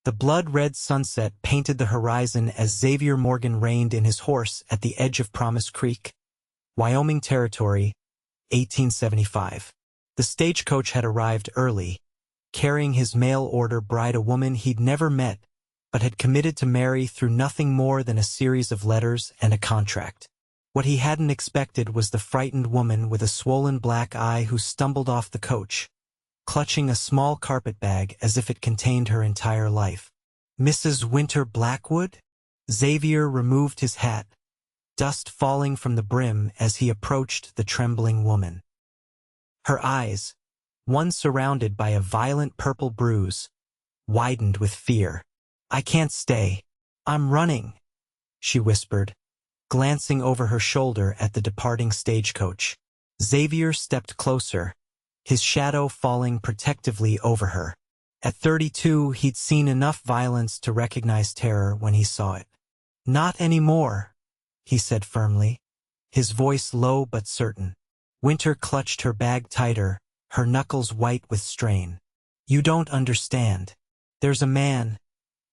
The blood-red sunset painted the horizon as Xavier Morgan reined in his horse at the edge of Promise Creek, Wyoming Territory, 1875. The stagecoach had arrived early, carrying his mail-order bride, a woman he'd never met but had committed to marry through nothing more than a series of letters and a contract. What he hadn't expected was the frightened woman with a swollen black eye who stumbled off the coach, clutching a small carpetbag as if it contained her entire life. "Mrs. Winter Blackwood?" Xavier removed his hat, dust falling from the brim as he approached the trembling woman. Her eyes, one surrounded by a violent purple bruise, widened with fear. "I can't stay. I'm running," she whispered, glancing over her shoulder at the departing stagecoach. Xavier stepped closer, his shadow falling protectively over her. At 32, he'd seen enough violence to recognize terror when he saw it. "Not anymore," he said firmly, his voice low but certain. Winter clutched her bag tighter, her knuckles white with strain. "You don't understand. There's a man.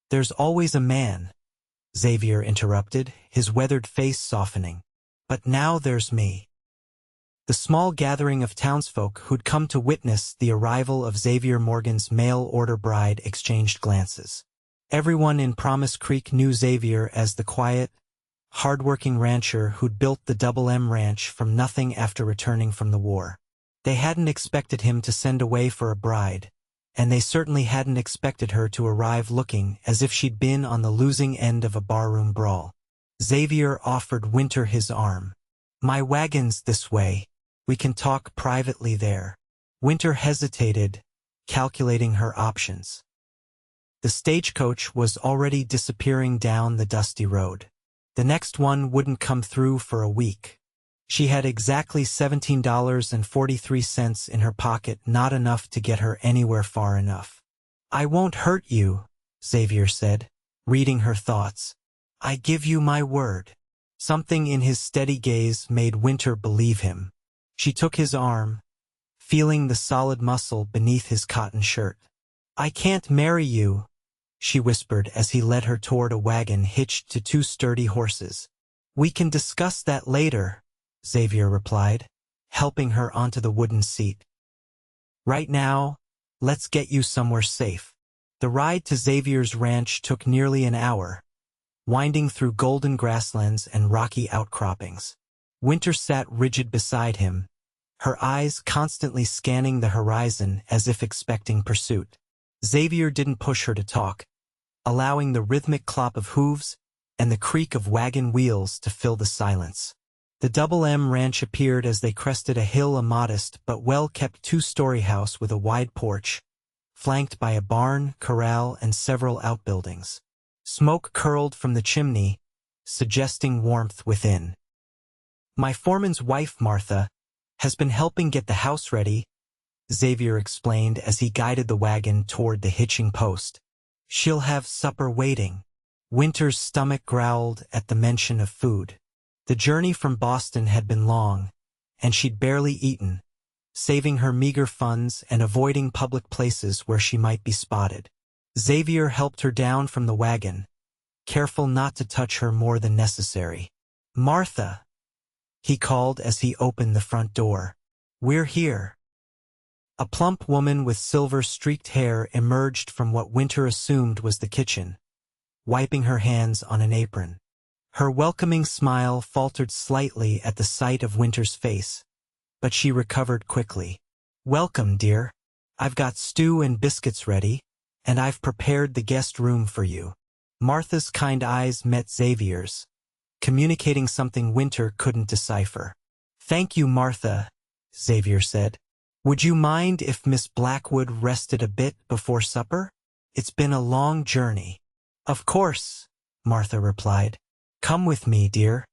There's always a man," Xavier interrupted, his weathered face softening. "But now there's me." The small gathering of townsfolk who'd come to witness the arrival of Xavier Morgan's mail-order bride exchanged glances. Everyone in Promise Creek knew Xavier as the quiet, hard-working rancher who'd built the Double M Ranch from nothing after returning from the war. They hadn't expected him to send away for a bride, and they certainly hadn't expected her to arrive looking as if she'd been on the losing end of a barroom brawl. Xavier offered Winter his arm. "My wagon's this way. We can talk privately there." Winter hesitated, calculating her options. The stagecoach was already disappearing down the dusty road. The next one wouldn't come through for a week. She had exactly $17.43 in her pocket, not enough to get her anywhere far enough. "I won't hurt you," Xavier said, reading her thoughts. "I give you my word." Something in his steady gaze made Winter believe him. She took his arm, feeling the solid muscle beneath his cotton shirt. "I can't marry you," she whispered as he led her toward a wagon hitched to two sturdy horses. "We can discuss that later," Xavier replied, helping her onto the wooden seat. "Right now, let's get you somewhere safe." The ride to Xavier's ranch took nearly an hour, winding through golden grasslands and rocky outcroppings. Winter sat rigid beside him, her eyes constantly scanning the horizon as if expecting pursuit. Xavier didn't push her to talk, allowing the rhythmic clop of hooves and the creak of wagon wheels to fill the silence. The Double M Ranch appeared as they crested a hill, a modest but well-kept two-story house with a wide porch, flanked by a barn, corral, and several outbuildings. Smoke curled from the chimney, suggesting warmth within. "My foreman's wife, Martha, has been helping get the house ready," Xavier explained as he guided the wagon toward the hitching post. "She'll have supper waiting." Winter's stomach growled at the mention of food. The journey from Boston had been long, and she'd barely eaten, saving her meager funds and avoiding public places where she might be spotted. Xavier helped her down from the wagon, careful not to touch her more than necessary. "Martha," he called as he opened the front door. "We're here." A plump woman with silver-streaked hair emerged from what Winter assumed was the kitchen, wiping her hands on an apron. Her welcoming smile faltered slightly at the sight of Winter's face, but she recovered quickly. "Welcome, dear. I've got stew and biscuits ready, and I've prepared the guest room for you." Martha's kind eyes met Xavier's, communicating something Winter couldn't decipher. "Thank you, Martha," Xavier said. "Would you mind if Miss Blackwood rested a bit before supper? It's been a long journey." "Of course," Martha replied. "Come with me, dear.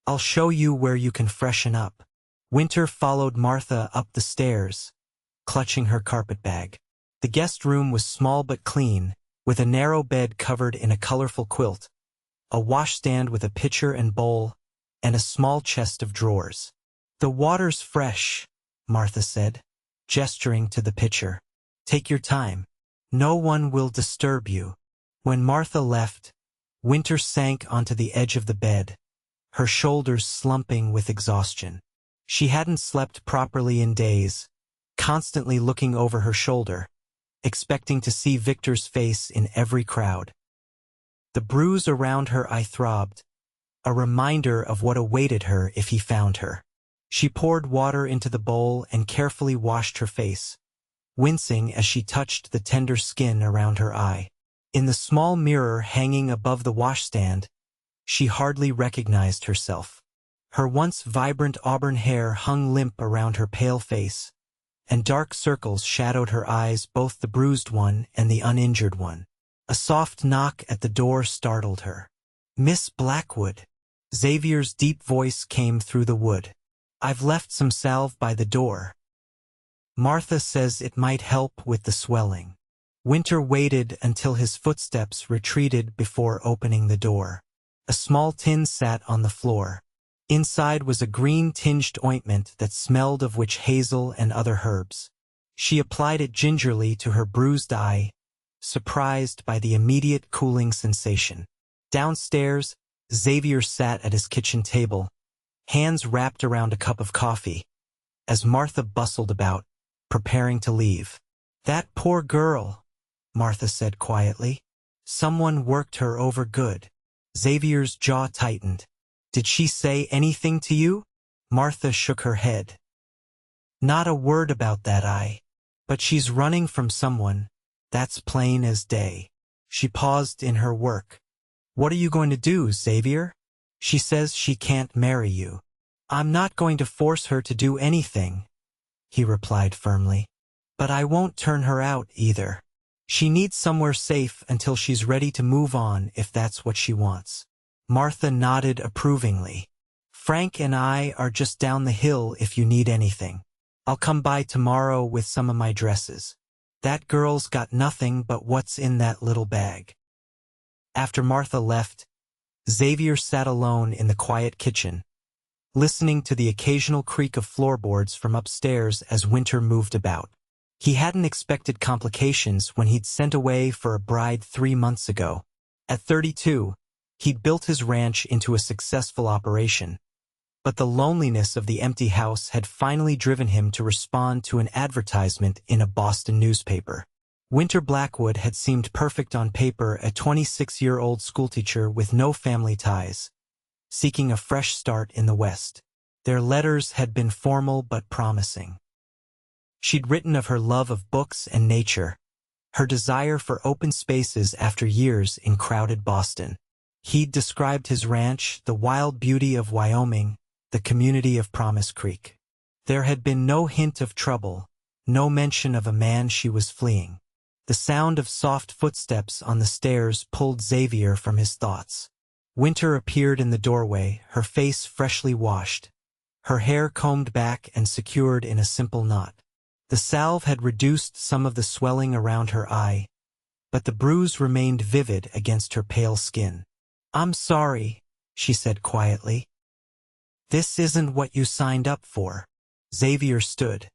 I'll show you where you can freshen up." Winter followed Martha up the stairs, clutching her carpetbag. The guest room was small but clean, with a narrow bed covered in a colorful quilt, a washstand with a pitcher and bowl, and a small chest of drawers. "The water's fresh," Martha said, gesturing to the pitcher. "Take your time." No one will disturb you." When Martha left, Winter sank onto the edge of the bed, her shoulders slumping with exhaustion. She hadn't slept properly in days, constantly looking over her shoulder, expecting to see Victor's face in every crowd. The bruise around her eye throbbed, a reminder of what awaited her if he found her. She poured water into the bowl and carefully washed her face, wincing as she touched the tender skin around her eye. In the small mirror hanging above the washstand, she hardly recognized herself. Her once vibrant auburn hair hung limp around her pale face, and dark circles shadowed her eyes, both the bruised one and the uninjured one. A soft knock at the door startled her. "Miss Blackwood." Xavier's deep voice came through the wood. "I've left some salve by the door. Martha says it might help with the swelling." Winter waited until his footsteps retreated before opening the door. A small tin sat on the floor. Inside was a green-tinged ointment that smelled of witch hazel and other herbs. She applied it gingerly to her bruised eye, surprised by the immediate cooling sensation. Downstairs, Xavier sat at his kitchen table, hands wrapped around a cup of coffee, as Martha bustled about, preparing to leave. "That poor girl," Martha said quietly. "Someone worked her over good." Xavier's jaw tightened. "Did she say anything to you?" Martha shook her head. "Not a word about that. But she's running from someone, that's plain as day." She paused in her work. "What are you going to do, Xavier?" "She says she can't marry you." "I'm not going to force her to do anything," he replied firmly. "But I won't turn her out either. She needs somewhere safe until she's ready to move on if that's what she wants." Martha nodded approvingly. "Frank and I are just down the hill if you need anything. I'll come by tomorrow with some of my dresses. That girl's got nothing but what's in that little bag." After Martha left, Xavier sat alone in the quiet kitchen, listening to the occasional creak of floorboards from upstairs as Winter moved about. He hadn't expected complications when he'd sent away for a bride 3 months ago. At 32, he'd built his ranch into a successful operation, but the loneliness of the empty house had finally driven him to respond to an advertisement in a Boston newspaper. Winter Blackwood had seemed perfect on paper, a 26-year-old schoolteacher with no family ties, seeking a fresh start in the West. Their letters had been formal but promising. She'd written of her love of books and nature, her desire for open spaces after years in crowded Boston. He'd described his ranch, the wild beauty of Wyoming, the community of Promise Creek. There had been no hint of trouble, no mention of a man she was fleeing. The sound of soft footsteps on the stairs pulled Xavier from his thoughts. Winter appeared in the doorway, her face freshly washed, her hair combed back and secured in a simple knot. The salve had reduced some of the swelling around her eye, but the bruise remained vivid against her pale skin. "I'm sorry," she said quietly. "This isn't what you signed up for." Xavier stood.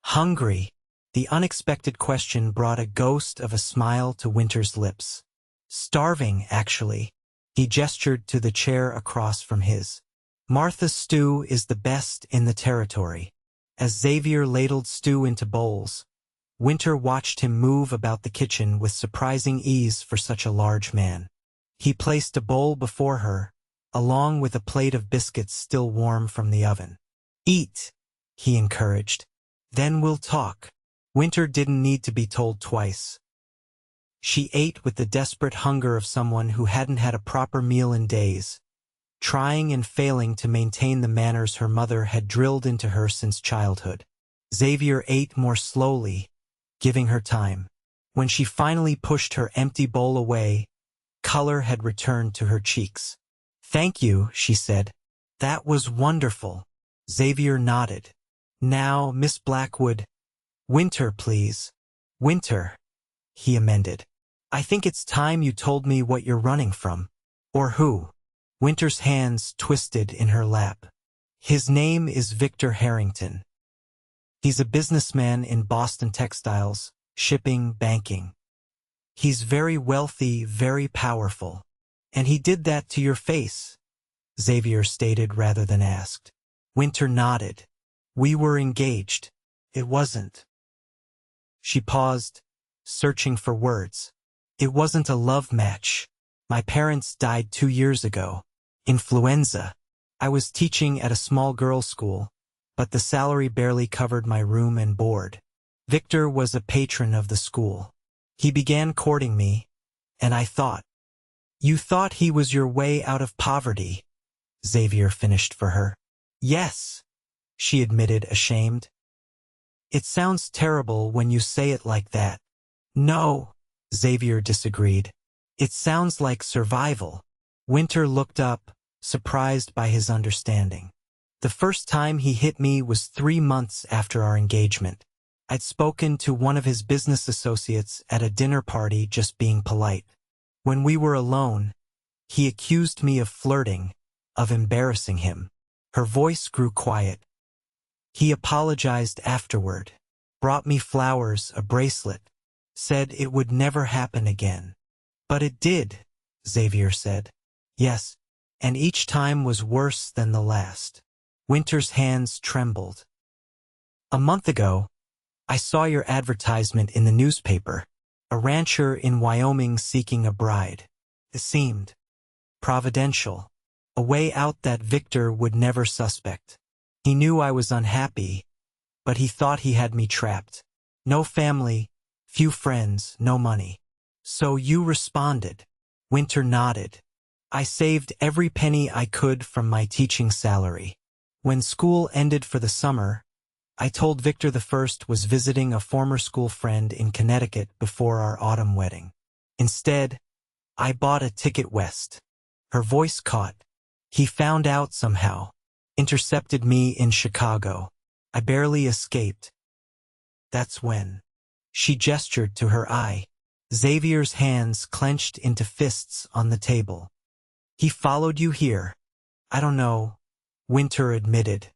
"Hungry?" The unexpected question brought a ghost of a smile to Winter's lips. "Starving, actually." He gestured to the chair across from his. "Martha's stew is the best in the territory." As Xavier ladled stew into bowls, Winter watched him move about the kitchen with surprising ease for such a large man. He placed a bowl before her, along with a plate of biscuits still warm from the oven. "Eat," he encouraged. "Then we'll talk." Winter didn't need to be told twice. She ate with the desperate hunger of someone who hadn't had a proper meal in days, trying and failing to maintain the manners her mother had drilled into her since childhood. Xavier ate more slowly, giving her time. When she finally pushed her empty bowl away, color had returned to her cheeks. "Thank you," she said. "That was wonderful." Xavier nodded. "Now, Miss Blackwood." "Winter, please." "Winter," he amended. "I think it's time you told me what you're running from." "Or who?" Winter's hands twisted in her lap. "His name is Victor Harrington. He's a businessman in Boston textiles, shipping, banking. He's very wealthy, very powerful. And he did that to your face, Xavier stated rather than asked. Winter nodded. We were engaged. It wasn't. She paused, searching for words. It wasn't a love match. My parents died 2 years ago. Influenza. I was teaching at a small girls' school, but the salary barely covered my room and board. Victor was a patron of the school. He began courting me, and I thought. You thought he was your way out of poverty, Xavier finished for her. Yes, she admitted, ashamed. It sounds terrible when you say it like that. No, Xavier disagreed. It sounds like survival. Winter looked up, surprised by his understanding. The first time he hit me was 3 months after our engagement. I'd spoken to one of his business associates at a dinner party, just being polite. When we were alone, he accused me of flirting, of embarrassing him. Her voice grew quiet. He apologized afterward, brought me flowers, a bracelet, said it would never happen again. But it did, Xavier said. Yes, and each time was worse than the last. Winter's hands trembled. A month ago, I saw your advertisement in the newspaper, a rancher in Wyoming seeking a bride. It seemed providential, a way out that Victor would never suspect. He knew I was unhappy, but he thought he had me trapped. No family, few friends, no money. So you responded. Winter nodded. I saved every penny I could from my teaching salary. When school ended for the summer, I told Victor the first was visiting a former school friend in Connecticut before our autumn wedding. Instead, I bought a ticket west. Her voice caught. He found out somehow. Intercepted me in Chicago. I barely escaped. That's when. She gestured to her eye. Xavier's hands clenched into fists on the table. He followed you here. I don't know, Winter admitted.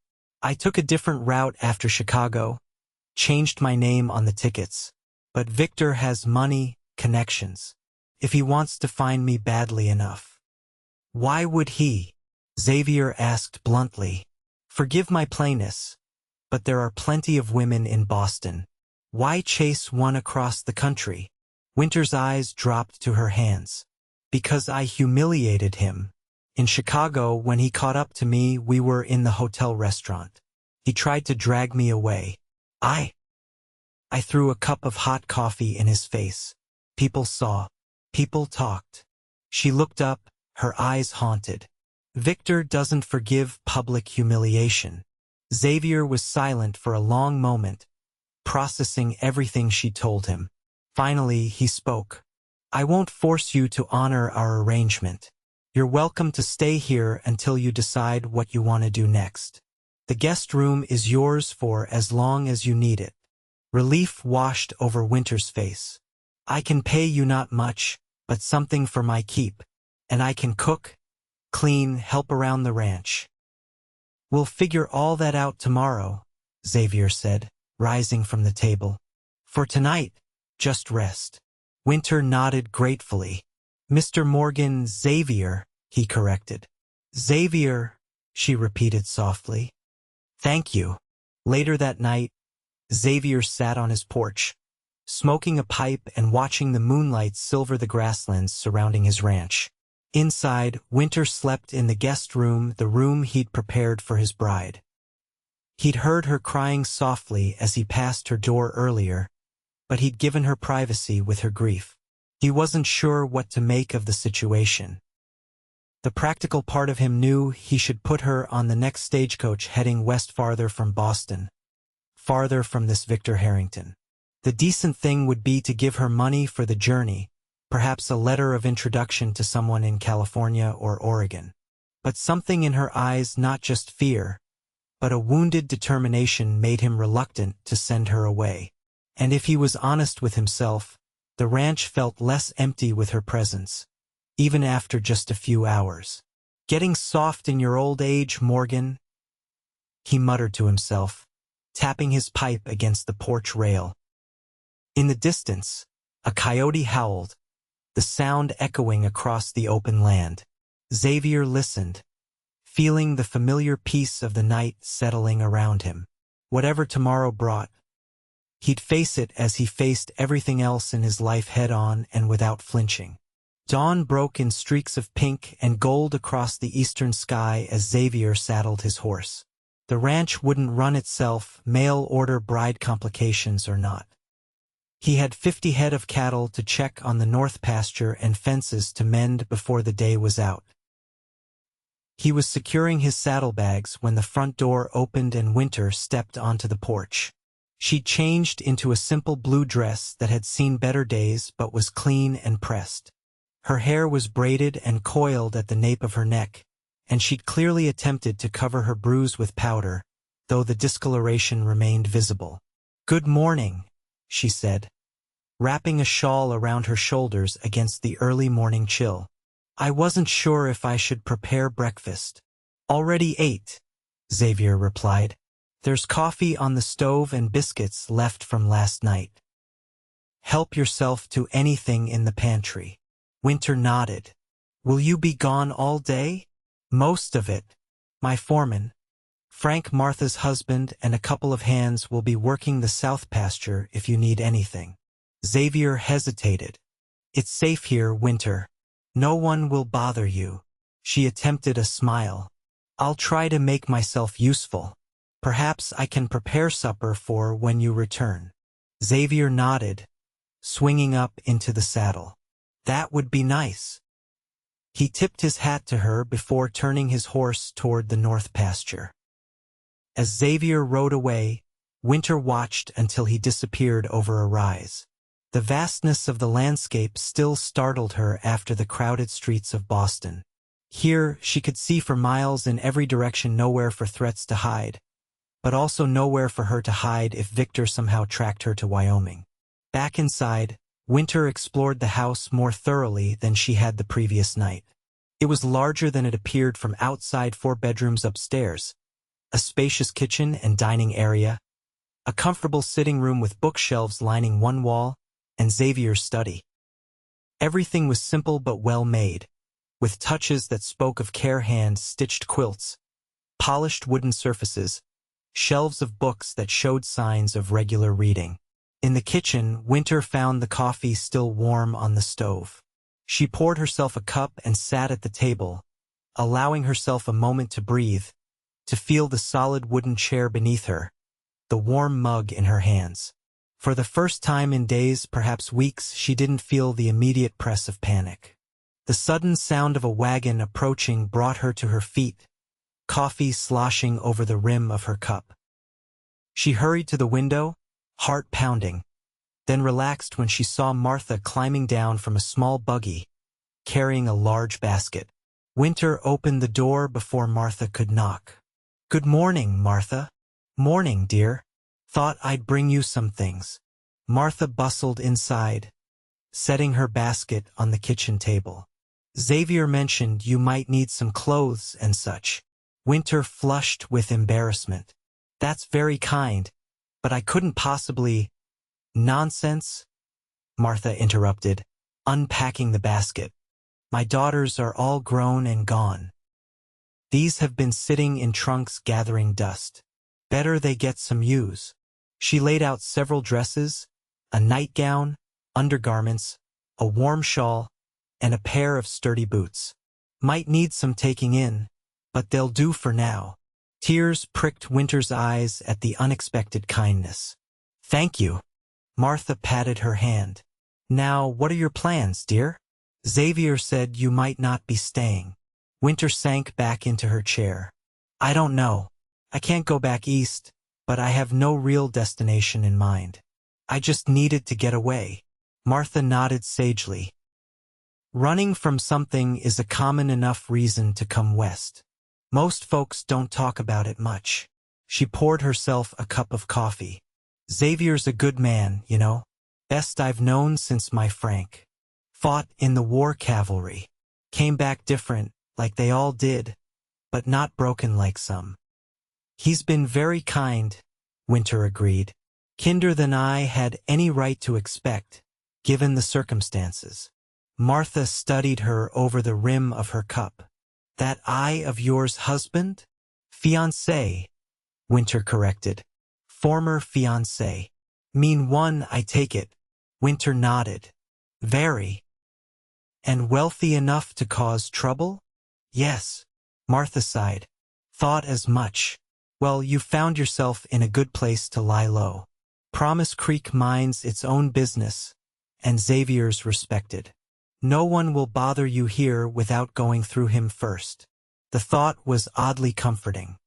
I took a different route after Chicago, changed my name on the tickets. But Victor has money, connections. If he wants to find me badly enough. Why would he? Xavier asked bluntly. Forgive my plainness, but there are plenty of women in Boston. Why chase one across the country? Winter's eyes dropped to her hands. Because I humiliated him. In Chicago, when he caught up to me, we were in the hotel restaurant. He tried to drag me away. I threw a cup of hot coffee in his face. People saw. People talked. She looked up, her eyes haunted. Victor doesn't forgive public humiliation. Xavier was silent for a long moment, processing everything she told him. Finally, he spoke. I won't force you to honor our arrangement. You're welcome to stay here until you decide what you want to do next. The guest room is yours for as long as you need it. Relief washed over Winter's face. I can pay you not much, but something for my keep. And I can cook, clean, help around the ranch. We'll figure all that out tomorrow, Xavier said, rising from the table. For tonight, just rest. Winter nodded gratefully. Mr. Morgan, Xavier, he corrected. Xavier, she repeated softly. Thank you. Later that night, Xavier sat on his porch, smoking a pipe and watching the moonlight silver the grasslands surrounding his ranch. Inside, Winter slept in the guest room, the room he'd prepared for his bride. He'd heard her crying softly as he passed her door earlier, but he'd given her privacy with her grief. He wasn't sure what to make of the situation. The practical part of him knew he should put her on the next stagecoach heading west, farther from Boston, farther from this Victor Harrington. The decent thing would be to give her money for the journey, perhaps a letter of introduction to someone in California or Oregon. But something in her eyes, not just fear, but a wounded determination, made him reluctant to send her away. And if he was honest with himself, the ranch felt less empty with her presence, even after just a few hours. Getting soft in your old age, Morgan, he muttered to himself, tapping his pipe against the porch rail. In the distance, A coyote howled, the sound echoing across the open land. Xavier listened, feeling the familiar peace of the night settling around him. Whatever tomorrow brought, he'd face it as he faced everything else in his life head-on and without flinching. Dawn broke in streaks of pink and gold across the eastern sky as Xavier saddled his horse. The ranch wouldn't run itself, mail-order bride complications or not. He had 50 head of cattle to check on the north pasture and fences to mend before the day was out. He was securing his saddlebags when the front door opened and Winter stepped onto the porch. She changed into a simple blue dress that had seen better days but was clean and pressed. Her hair was braided and coiled at the nape of her neck, and she'd clearly attempted to cover her bruise with powder, though the discoloration remained visible. "Good morning," she said, wrapping a shawl around her shoulders against the early morning chill. "I wasn't sure if I should prepare breakfast." "Already ate," Xavier replied. "There's coffee on the stove and biscuits left from last night. Help yourself to anything in the pantry." Winter nodded. "Will you be gone all day?" "Most of it. My foreman, Frank, Martha's husband, and a couple of hands will be working the south pasture if you need anything." Xavier hesitated. "It's safe here, Winter. No one will bother you." She attempted a smile. "I'll try to make myself useful. Perhaps I can prepare supper for when you return." Xavier nodded, swinging up into the saddle. "That would be nice." He tipped his hat to her before turning his horse toward the north pasture. As Xavier rode away, Winter watched until he disappeared over a rise. The vastness of the landscape still startled her after the crowded streets of Boston. Here, she could see for miles in every direction, nowhere for threats to hide, but also nowhere for her to hide if Victor somehow tracked her to Wyoming. Back inside, Winter explored the house more thoroughly than she had the previous night. It was larger than it appeared from outside. 4 bedrooms upstairs, a spacious kitchen and dining area, a comfortable sitting room with bookshelves lining one wall, and Xavier's study. Everything was simple but well made, with touches that spoke of care: hand-stitched quilts, polished wooden surfaces, shelves of books that showed signs of regular reading. In the kitchen, Winter found the coffee still warm on the stove. She poured herself a cup and sat at the table, allowing herself a moment to breathe, to feel the solid wooden chair beneath her, the warm mug in her hands. For the first time in days, perhaps weeks, she didn't feel the immediate press of panic. The sudden sound of a wagon approaching brought her to her feet, coffee sloshing over the rim of her cup. She hurried to the window, heart pounding, then relaxed when she saw Martha climbing down from a small buggy, carrying a large basket. Winter opened the door before Martha could knock. "Good morning, Martha." "Morning, dear. Thought I'd bring you some things." Martha bustled inside, setting her basket on the kitchen table. "Xavier mentioned you might need some clothes and such." Winter flushed with embarrassment. "That's very kind, but I couldn't possibly—" "Nonsense," Martha interrupted, unpacking the basket. "My daughters are all grown and gone. These have been sitting in trunks gathering dust. Better they get some use." She laid out several dresses, a nightgown, undergarments, a warm shawl, and a pair of sturdy boots. "Might need some taking in, but they'll do for now." Tears pricked Winter's eyes at the unexpected kindness. "Thank you." Martha patted her hand. "Now, what are your plans, dear? Xavier said you might not be staying." Winter sank back into her chair. "I don't know. I can't go back east, but I have no real destination in mind. I just needed to get away." Martha nodded sagely. "Running from something is a common enough reason to come west. Most folks don't talk about it much." She poured herself a cup of coffee. "Xavier's a good man, you know. Best I've known since my Frank. Fought in the war cavalry. Came back different, like they all did, but not broken like some." "He's been very kind," Winter agreed. "Kinder than I had any right to expect, given the circumstances. Martha studied her over the rim of her cup. That eye of yours, husband? Fiancé, Winter corrected. Former fiancé. Mean one, I take it. Winter nodded. Very. And wealthy enough to cause trouble? Yes. Martha sighed. Thought as much. Well, you found yourself in a good place to lie low. Promise Creek minds its own business, and Xavier's respected. No one will bother you here without going through him first. The thought was oddly comforting.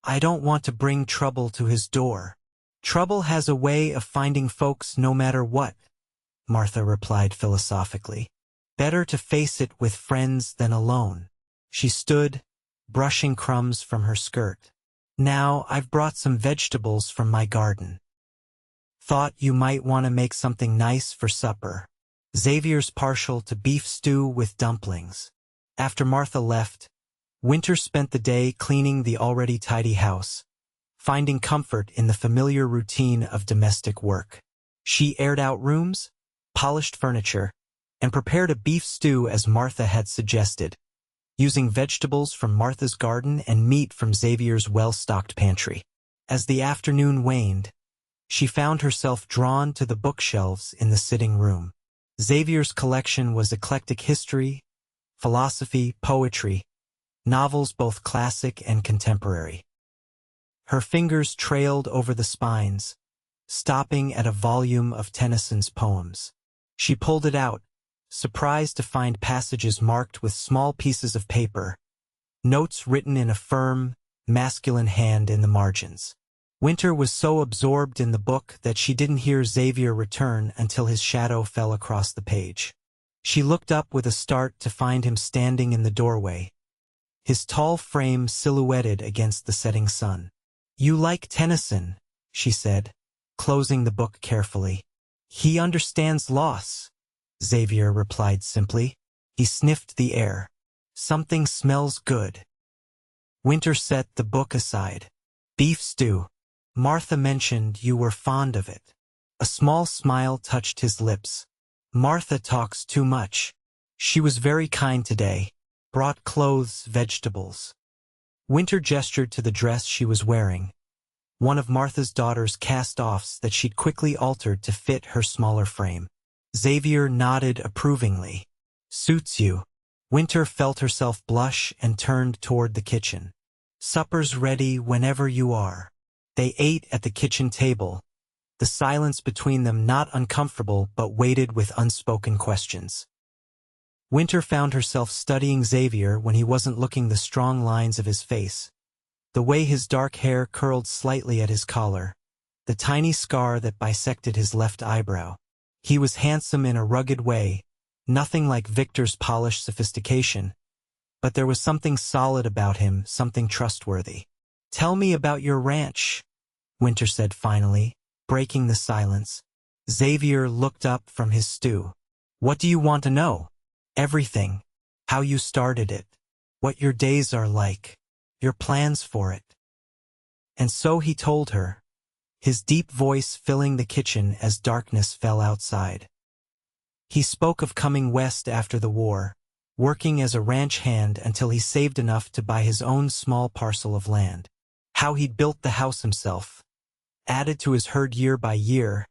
I don't want to bring trouble to his door. Trouble has a way of finding folks no matter what, Martha replied philosophically. Better to face it with friends than alone. She stood, brushing crumbs from her skirt. Now I've brought some vegetables from my garden. Thought you might want to make something nice for supper. Xavier's partial to beef stew with dumplings. After Martha left, Winter spent the day cleaning the already tidy house, finding comfort in the familiar routine of domestic work. She aired out rooms, polished furniture, and prepared a beef stew as Martha had suggested, using vegetables from Martha's garden and meat from Xavier's well-stocked pantry. As the afternoon waned, she found herself drawn to the bookshelves in the sitting room. Xavier's collection was eclectic history, philosophy, poetry, novels both classic and contemporary. Her fingers trailed over the spines, stopping at a volume of Tennyson's poems. She pulled it out, surprised to find passages marked with small pieces of paper, notes written in a firm, masculine hand in the margins. Winter was so absorbed in the book that she didn't hear Xavier return until his shadow fell across the page. She looked up with a start to find him standing in the doorway, his tall frame silhouetted against the setting sun. You like Tennyson, she said, closing the book carefully. He understands loss, Xavier replied simply. He sniffed the air. Something smells good. Winter set the book aside. Beef stew. Martha mentioned you were fond of it. A small smile touched his lips. Martha talks too much. She was very kind today. Brought clothes, vegetables. Winter gestured to the dress she was wearing, one of Martha's daughter's cast-offs that she'd quickly altered to fit her smaller frame. Xavier nodded approvingly. Suits you. Winter felt herself blush and turned toward the kitchen. Supper's ready whenever you are. They ate at the kitchen table, the silence between them not uncomfortable but weighted with unspoken questions. Winter found herself studying Xavier when he wasn't looking, the strong lines of his face, the way his dark hair curled slightly at his collar, the tiny scar that bisected his left eyebrow. He was handsome in a rugged way, nothing like Victor's polished sophistication, but there was something solid about him, something trustworthy. Tell me about your ranch, Winter said finally, breaking the silence. Xavier looked up from his stew. What do you want to know? Everything. How you started it. What your days are like. Your plans for it. And so he told her, his deep voice filling the kitchen as darkness fell outside. He spoke of coming west after the war, working as a ranch hand until he saved enough to buy his own small parcel of land. How he'd built the house himself, added to his herd year by year,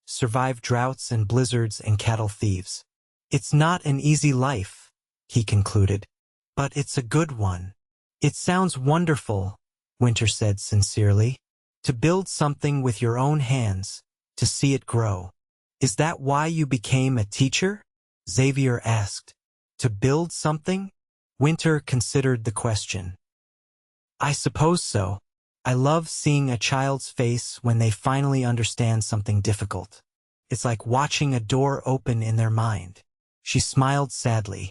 survived droughts and blizzards and cattle thieves. It's not an easy life, he concluded, but it's a good one. It sounds wonderful, Winter said sincerely. To build something with your own hands, to see it grow. Is that why you became a teacher? Xavier asked. To build something? Winter considered the question. I suppose so. I love seeing a child's face when they finally understand something difficult. It's like watching a door open in their mind. She smiled sadly.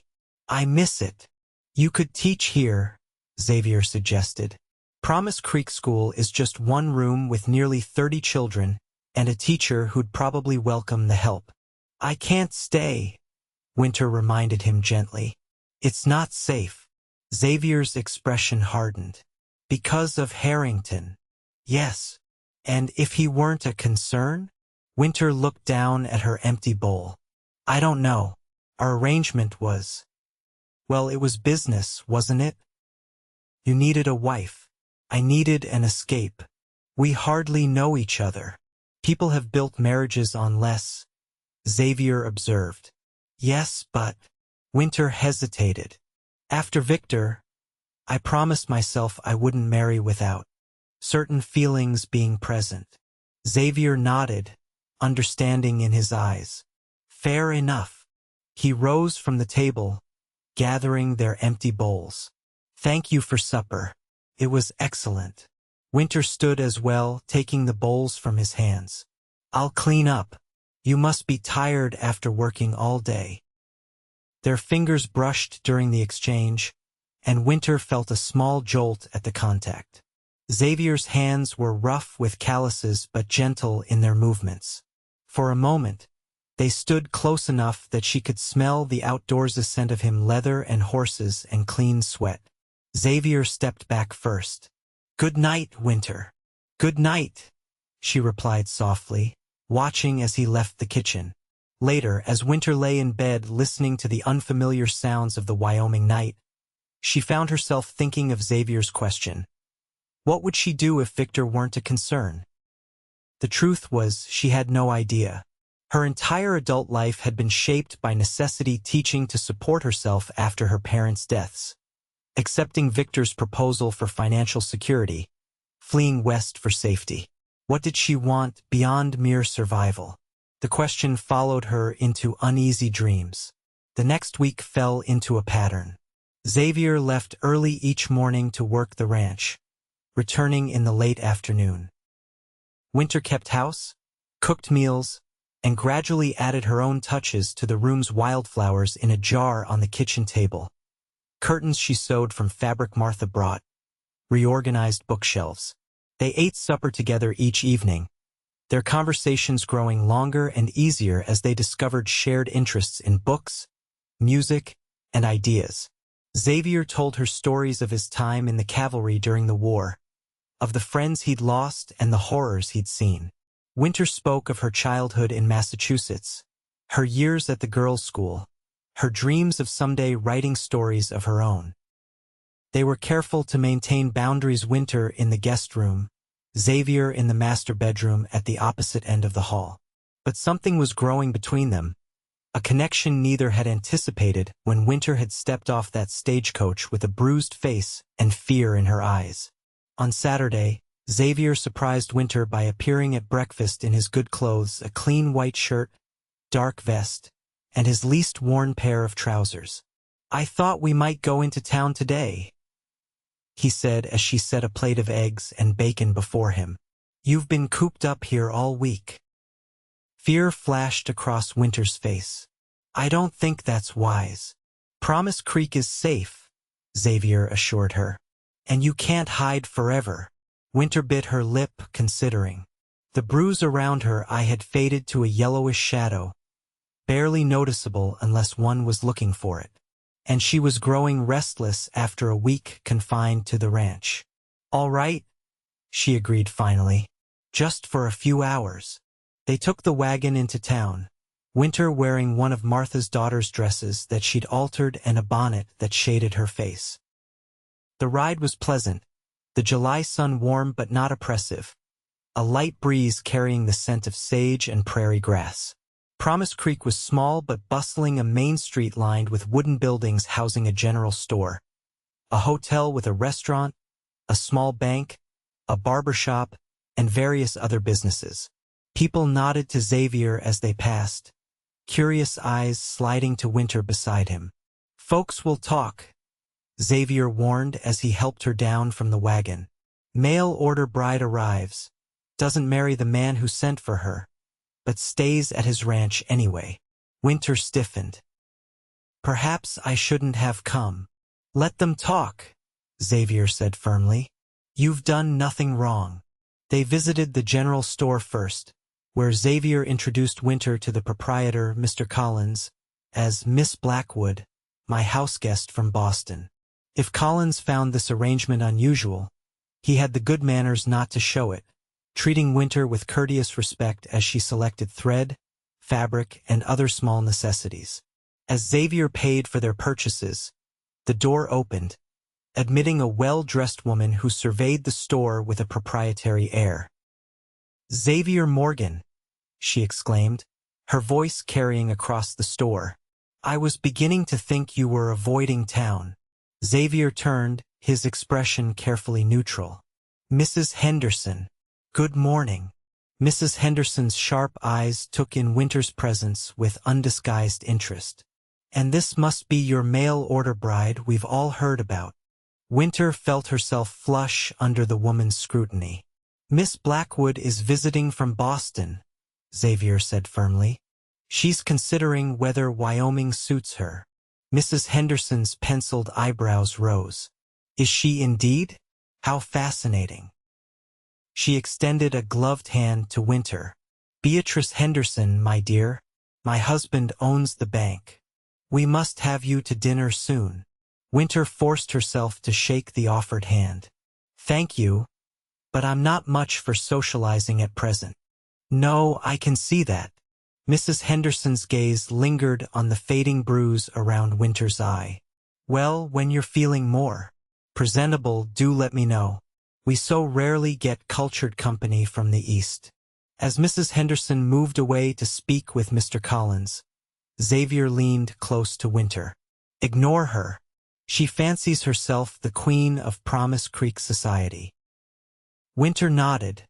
I miss it. You could teach here, Xavier suggested. Promise Creek School is just one room with nearly 30 children and a teacher who'd probably welcome the help. I can't stay, Winter reminded him gently. It's not safe. Xavier's expression hardened. Because of Harrington. Yes. And if he weren't a concern? Winter looked down at her empty bowl. I don't know. Our arrangement was… Well, it was business, wasn't it? You needed a wife. I needed an escape. We hardly know each other. People have built marriages on less, Xavier observed. Yes, but… Winter hesitated. After Victor, I promised myself I wouldn't marry without certain feelings being present. Xavier nodded, understanding in his eyes. Fair enough. He rose from the table, gathering their empty bowls. Thank you for supper. It was excellent. Winter stood as well, taking the bowls from his hands. I'll clean up. You must be tired after working all day. Their fingers brushed during the exchange, and Winter felt a small jolt at the contact. Xavier's hands were rough with calluses but gentle in their movements. For a moment, they stood close enough that she could smell the outdoors scent of him, leather and horses and clean sweat. Xavier stepped back first. Good night, Winter. Good night, she replied softly, watching as he left the kitchen. Later, as Winter lay in bed listening to the unfamiliar sounds of the Wyoming night, she found herself thinking of Xavier's question. What would she do if Victor weren't a concern? The truth was, she had no idea. Her entire adult life had been shaped by necessity, teaching to support herself after her parents' deaths, accepting Victor's proposal for financial security, fleeing west for safety. What did she want beyond mere survival? The question followed her into uneasy dreams. The next week fell into a pattern. Xavier left early each morning to work the ranch, returning in the late afternoon. Winter kept house, cooked meals, and gradually added her own touches to the room's wildflowers in a jar on the kitchen table. Curtains she sewed from fabric Martha brought, reorganized bookshelves. They ate supper together each evening, their conversations growing longer and easier as they discovered shared interests in books, music, and ideas. Xavier told her stories of his time in the cavalry during the war, of the friends he'd lost and the horrors he'd seen. Winter spoke of her childhood in Massachusetts, her years at the girls' school, her dreams of someday writing stories of her own. They were careful to maintain boundaries. Winter in the guest room, Xavier in the master bedroom at the opposite end of the hall. But something was growing between them, a connection neither had anticipated when Winter had stepped off that stagecoach with a bruised face and fear in her eyes. On Saturday, Xavier surprised Winter by appearing at breakfast in his good clothes, a clean white shirt, dark vest, and his least worn pair of trousers. I thought we might go into town today, he said as she set a plate of eggs and bacon before him. You've been cooped up here all week. Fear flashed across Winter's face. I don't think that's wise. Promise Creek is safe, Xavier assured her. And you can't hide forever. Winter bit her lip, considering. The bruise around her eye had faded to a yellowish shadow, barely noticeable unless one was looking for it. And she was growing restless after a week confined to the ranch. All right, she agreed finally. Just for a few hours. They took the wagon into town, Winter wearing one of Martha's daughter's dresses that she'd altered and a bonnet that shaded her face. The ride was pleasant, the July sun warm but not oppressive, a light breeze carrying the scent of sage and prairie grass. Promise Creek was small but bustling, a main street lined with wooden buildings housing a general store, a hotel with a restaurant, a small bank, a barber shop, and various other businesses. People nodded to Xavier as they passed, curious eyes sliding to Winter beside him. Folks will talk, Xavier warned as he helped her down from the wagon. Mail order bride arrives, doesn't marry the man who sent for her, but stays at his ranch anyway. Winter stiffened. Perhaps I shouldn't have come. Let them talk, Xavier said firmly. You've done nothing wrong. They visited the general store first, where Xavier introduced Winter to the proprietor, Mr. Collins, as Miss Blackwood, my house guest from Boston. If Collins found this arrangement unusual, he had the good manners not to show it, treating Winter with courteous respect as she selected thread, fabric, and other small necessities. As Xavier paid for their purchases, the door opened, admitting a well-dressed woman who surveyed the store with a proprietary air. "Xavier Morgan," she exclaimed, her voice carrying across the store. "I was beginning to think you were avoiding town." Xavier turned, his expression carefully neutral. "Mrs. Henderson, good morning." Mrs. Henderson's sharp eyes took in Winter's presence with undisguised interest. "And this must be your mail-order bride we've all heard about." Winter felt herself flush under the woman's scrutiny. "Miss Blackwood is visiting from Boston," Xavier said firmly. "She's considering whether Wyoming suits her." Mrs. Henderson's penciled eyebrows rose. "Is she indeed? How fascinating." She extended a gloved hand to Winter. "Beatrice Henderson, my dear. My husband owns the bank. We must have you to dinner soon." Winter forced herself to shake the offered hand. "Thank you, but I'm not much for socializing at present." "No, I can see that." Mrs. Henderson's gaze lingered on the fading bruise around Winter's eye. "Well, when you're feeling more presentable, do let me know. We so rarely get cultured company from the East." As Mrs. Henderson moved away to speak with Mr. Collins, Xavier leaned close to Winter. "Ignore her. She fancies herself the queen of Promise Creek society." Winter nodded,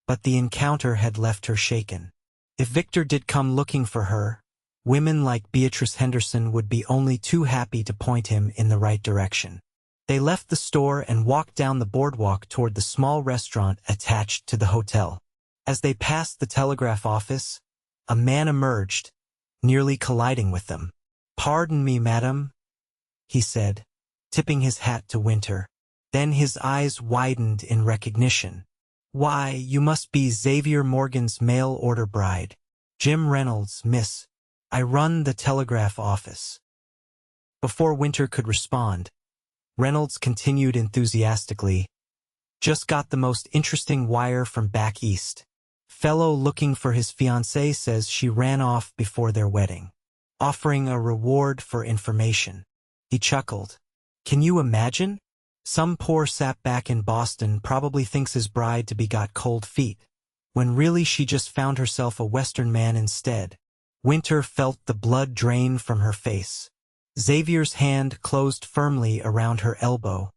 but the encounter had left her shaken. If Victor did come looking for her, women like Beatrice Henderson would be only too happy to point him in the right direction. They left the store and walked down the boardwalk toward the small restaurant attached to the hotel. As they passed the telegraph office, a man emerged, nearly colliding with them. "Pardon me, madam," he said, tipping his hat to Winter. Then his eyes widened in recognition. "Why, you must be Xavier Morgan's mail-order bride." "Jim Reynolds, miss. I run the telegraph office." Before Winter could respond, Reynolds continued enthusiastically. "Just got the most interesting wire from back east. Fellow looking for his fiancé says she ran off before their wedding. Offering a reward for information." He chuckled. "Can you imagine? Some poor sap back in Boston probably thinks his bride to be got cold feet, when really she just found herself a Western man instead." Winter felt the blood drain from her face. Xavier's hand closed firmly around her elbow,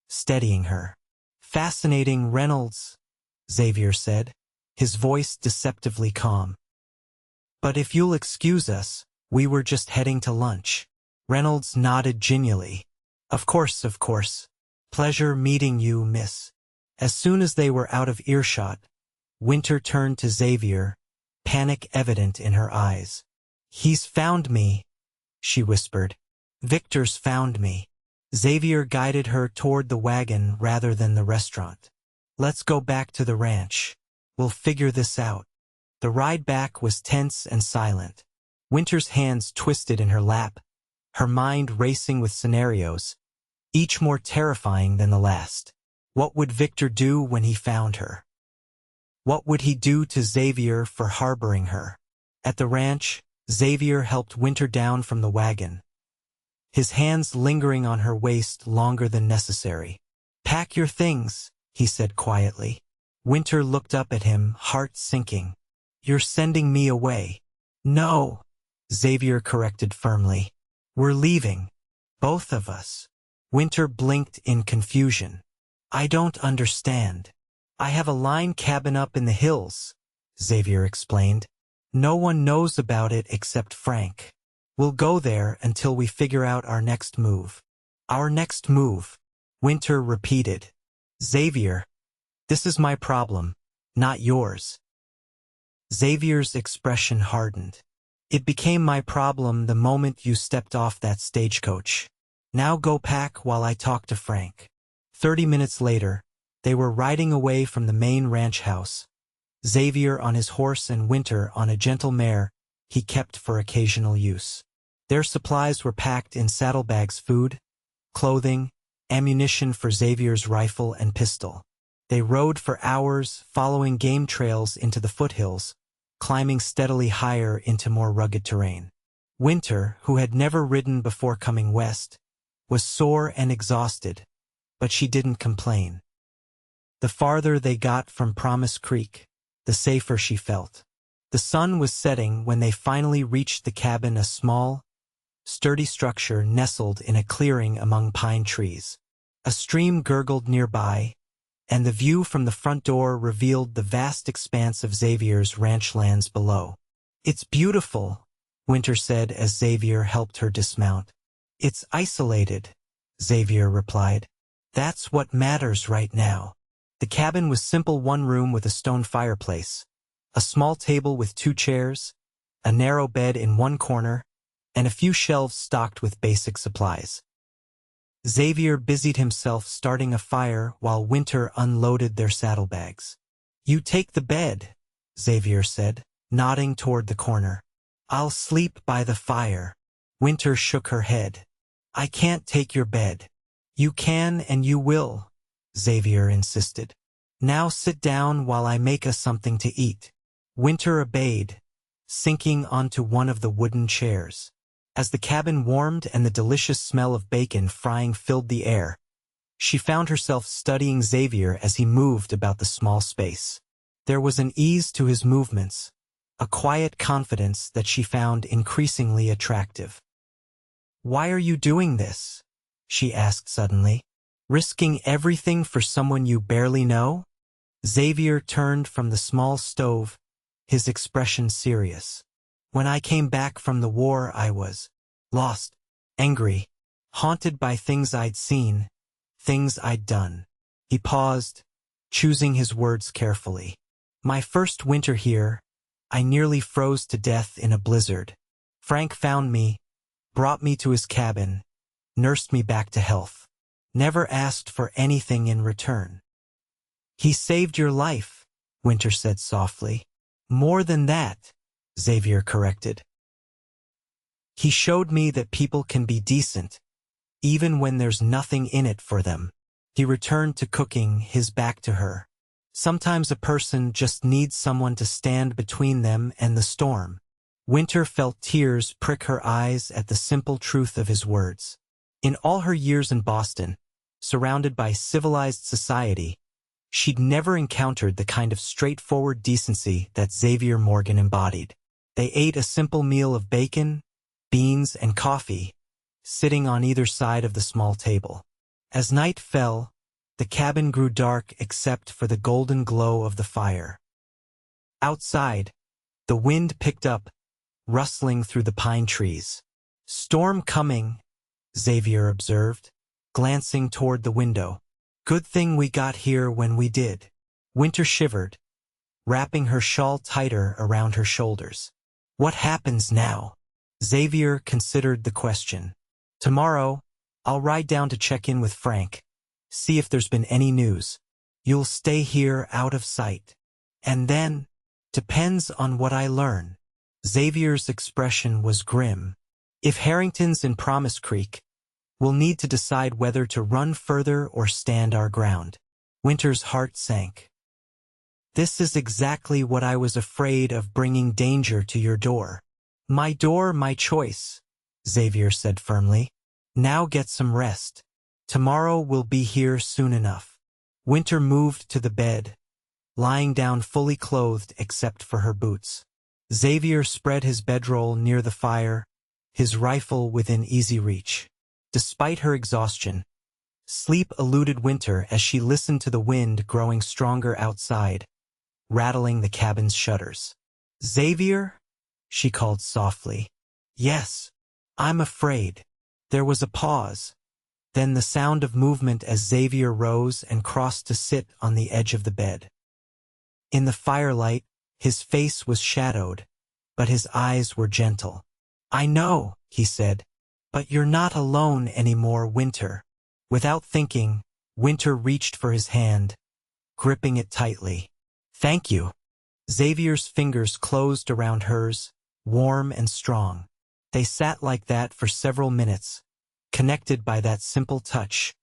steadying her. "Fascinating, Reynolds," Xavier said, his voice deceptively calm. "But if you'll excuse us, we were just heading to lunch." Reynolds nodded genially. Of course. Pleasure meeting you, miss." As soon as they were out of earshot, Winter turned to Xavier, panic evident in her eyes. "He's found me," she whispered. "Victor's found me." Xavier guided her toward the wagon rather than the restaurant. "Let's go back to the ranch. We'll figure this out." The ride back was tense and silent. Winter's hands twisted in her lap, her mind racing with scenarios, each more terrifying than the last. What would Victor do when he found her? What would he do to Xavier for harboring her? At the ranch, Xavier helped Winter down from the wagon, his hands lingering on her waist longer than necessary. "Pack your things," he said quietly. Winter looked up at him, heart sinking. "You're sending me away." "No," Xavier corrected firmly. "We're leaving. Both of us." Winter blinked in confusion. "I don't understand." "I have a line cabin up in the hills," Xavier explained. "No one knows about it except Frank. We'll go there until we figure out our next move." "Our next move," Winter repeated. "Xavier, this is my problem, not yours." Xavier's expression hardened. "It became my problem the moment you stepped off that stagecoach. Now go pack while I talk to Frank." 30 minutes later, they were riding away from the main ranch house, Xavier on his horse and Winter on a gentle mare he kept for occasional use. Their supplies were packed in saddlebags: food, clothing, ammunition for Xavier's rifle and pistol. They rode for hours, following game trails into the foothills, climbing steadily higher into more rugged terrain. Winter, who had never ridden before coming west, was sore and exhausted, but she didn't complain. The farther they got from Promise Creek, the safer she felt. The sun was setting when they finally reached the cabin, a small, sturdy structure nestled in a clearing among pine trees. A stream gurgled nearby, and the view from the front door revealed the vast expanse of Xavier's ranch lands below. "It's beautiful," Winter said as Xavier helped her dismount. "It's isolated," Xavier replied. "That's what matters right now." The cabin was simple, one room with a stone fireplace, a small table with 2 chairs, a narrow bed in one corner, and a few shelves stocked with basic supplies. Xavier busied himself starting a fire while Winter unloaded their saddlebags. "You take the bed," Xavier said, nodding toward the corner. "I'll sleep by the fire." Winter shook her head. "I can't take your bed." "You can and you will," Xavier insisted. "Now sit down while I make us something to eat." Winter obeyed, sinking onto one of the wooden chairs. As the cabin warmed and the delicious smell of bacon frying filled the air, she found herself studying Xavier as he moved about the small space. There was an ease to his movements, a quiet confidence that she found increasingly attractive. "Why are you doing this?" she asked suddenly. "Risking everything for someone you barely know?" Xavier turned from the small stove, his expression serious. "When I came back from the war, I was lost, angry, haunted by things I'd seen, things I'd done." He paused, choosing his words carefully. "My first winter here, I nearly froze to death in a blizzard. Frank found me, brought me to his cabin, nursed me back to health. Never asked for anything in return." "He saved your life," Winter said softly. "More than that," Xavier corrected. "He showed me that people can be decent, even when there's nothing in it for them." He returned to cooking, his back to her. "Sometimes a person just needs someone to stand between them and the storm." Winter felt tears prick her eyes at the simple truth of his words. In all her years in Boston, surrounded by civilized society, she'd never encountered the kind of straightforward decency that Xavier Morgan embodied. They ate a simple meal of bacon, beans, and coffee, sitting on either side of the small table. As night fell, the cabin grew dark except for the golden glow of the fire. Outside, the wind picked up, rustling through the pine trees. "Storm coming," Xavier observed, glancing toward the window. "Good thing we got here when we did." Winter shivered, wrapping her shawl tighter around her shoulders. "What happens now?" Xavier considered the question. "Tomorrow, I'll ride down to check in with Frank, see if there's been any news. You'll stay here out of sight. And then, depends on what I learn." Xavier's expression was grim. "If Harrington's in Promise Creek, we'll need to decide whether to run further or stand our ground." Winter's heart sank. "This is exactly what I was afraid of, bringing danger to your door." "My door, my choice," Xavier said firmly. "Now get some rest. Tomorrow we'll be here soon enough." Winter moved to the bed, lying down fully clothed except for her boots. Xavier spread his bedroll near the fire, his rifle within easy reach. Despite her exhaustion, sleep eluded Winter as she listened to the wind growing stronger outside, rattling the cabin's shutters. "Xavier?" she called softly. "Yes, I'm afraid." There was a pause, then the sound of movement as Xavier rose and crossed to sit on the edge of the bed. In the firelight, his face was shadowed, but his eyes were gentle. "I know," he said, "but you're not alone anymore, Winter." Without thinking, Winter reached for his hand, gripping it tightly. "Thank you." Xavier's fingers closed around hers, warm and strong. They sat like that for several minutes, connected by that simple touch,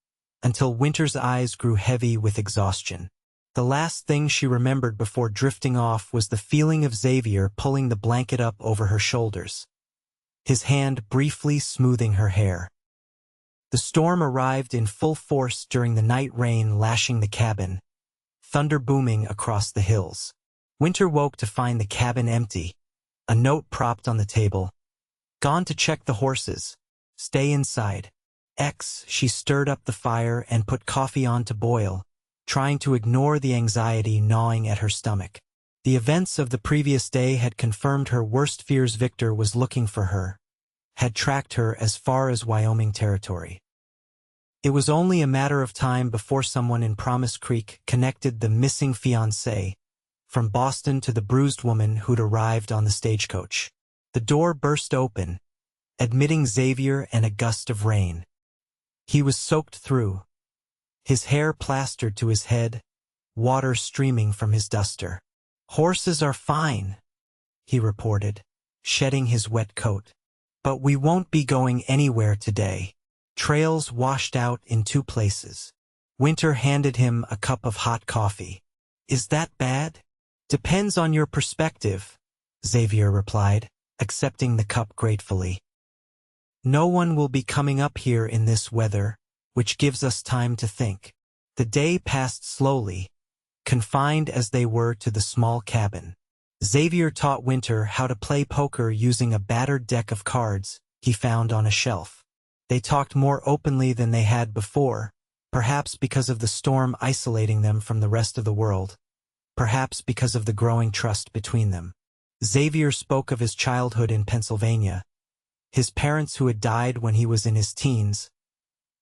until Winter's eyes grew heavy with exhaustion. The last thing she remembered before drifting off was the feeling of Xavier pulling the blanket up over her shoulders, his hand briefly smoothing her hair. The storm arrived in full force during the night rain lashing the cabin, thunder booming across the hills. Winter woke to find the cabin empty, a note propped on the table. Gone to check the horses. Stay inside. She stirred up the fire and put coffee on to boil, trying to ignore the anxiety gnawing at her stomach. The events of the previous day had confirmed her worst fears. Victor was looking for her, had tracked her as far as Wyoming territory. It was only a matter of time before someone in Promise Creek connected the missing fiancé from Boston to the bruised woman who'd arrived on the stagecoach. The door burst open, admitting Xavier and a gust of rain. He was soaked through, his hair plastered to his head, water streaming from his duster. "Horses are fine," he reported, shedding his wet coat. "But we won't be going anywhere today. Trails washed out in 2 places." Winter handed him a cup of hot coffee. "Is that bad?" "Depends on your perspective," Xavier replied, accepting the cup gratefully. "No one will be coming up here in this weather, which gives us time to think." The day passed slowly, confined as they were to the small cabin. Xavier taught Winter how to play poker using a battered deck of cards he found on a shelf. They talked more openly than they had before, perhaps because of the storm isolating them from the rest of the world, perhaps because of the growing trust between them. Xavier spoke of his childhood in Pennsylvania, his parents who had died when he was in his teens,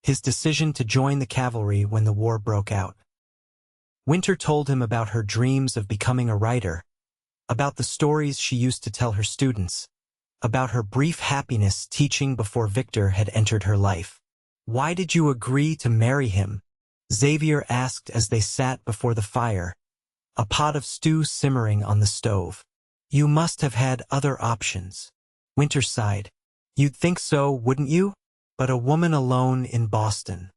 his decision to join the cavalry when the war broke out. Winter told him about her dreams of becoming a writer, about the stories she used to tell her students, about her brief happiness teaching before Victor had entered her life. "Why did you agree to marry him?" Xavier asked as they sat before the fire, a pot of stew simmering on the stove. "You must have had other options." Winter sighed. "You'd think so, wouldn't you? But a woman alone in Boston.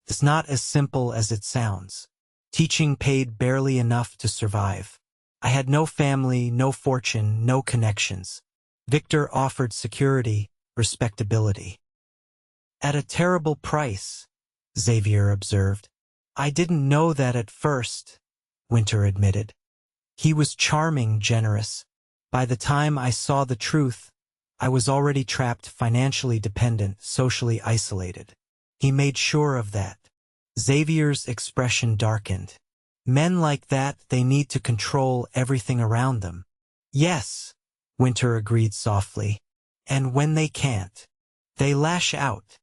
It's not as simple as it sounds. Teaching paid barely enough to survive. I had no family, no fortune, no connections. Victor offered security, respectability. At a terrible price," Xavier observed. "I didn't know that at first," Winter admitted. "He was charming, generous. By the time I saw the truth, I was already trapped, financially dependent, socially isolated. He made sure of that." Xavier's expression darkened. "Men like that, they need to control everything around them." "Yes," Winter agreed softly. "And when they can't, they lash out,"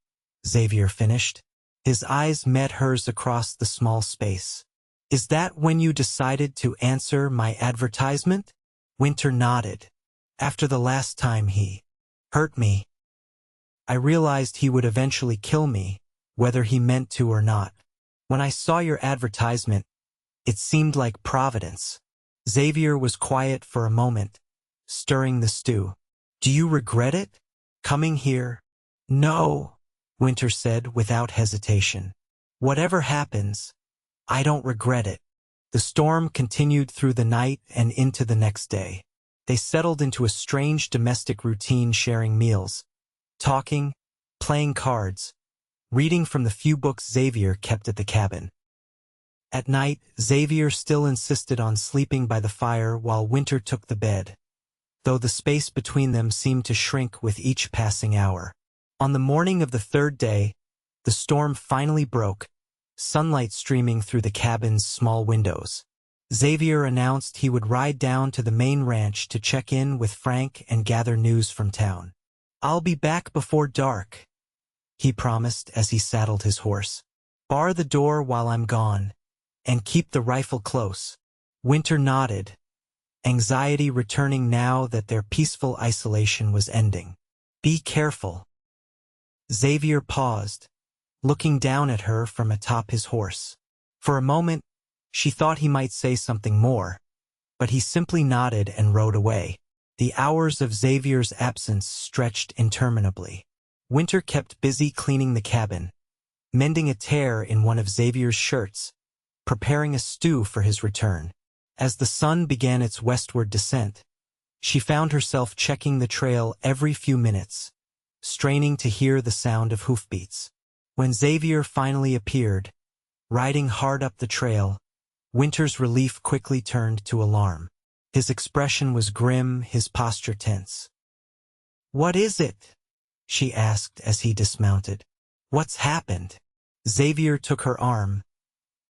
Xavier finished. His eyes met hers across the small space. "Is that when you decided to answer my advertisement?" Winter nodded. "After the last time he hurt me, I realized he would eventually kill me, whether he meant to or not. When I saw your advertisement, it seemed like Providence." Xavier was quiet for a moment, stirring the stew. "Do you regret it? Coming here?" "No," Winter said without hesitation. "Whatever happens, I don't regret it." The storm continued through the night and into the next day. They settled into a strange domestic routine, sharing meals, talking, playing cards, reading from the few books Xavier kept at the cabin. At night, Xavier still insisted on sleeping by the fire while Winter took the bed, though the space between them seemed to shrink with each passing hour. On the morning of the 3rd day, the storm finally broke, sunlight streaming through the cabin's small windows. Xavier announced he would ride down to the main ranch to check in with Frank and gather news from town. "I'll be back before dark," he promised as he saddled his horse. "Bar the door while I'm gone, and keep the rifle close." Winter nodded, anxiety returning now that their peaceful isolation was ending. "Be careful." Xavier paused, looking down at her from atop his horse. For a moment, she thought he might say something more, but he simply nodded and rode away. The hours of Xavier's absence stretched interminably. Winter kept busy cleaning the cabin, mending a tear in one of Xavier's shirts, preparing a stew for his return. As the sun began its westward descent, she found herself checking the trail every few minutes, straining to hear the sound of hoofbeats. When Xavier finally appeared, riding hard up the trail, Winter's relief quickly turned to alarm. His expression was grim, his posture tense. "What is it?" she asked as he dismounted. "What's happened?" Xavier took her arm,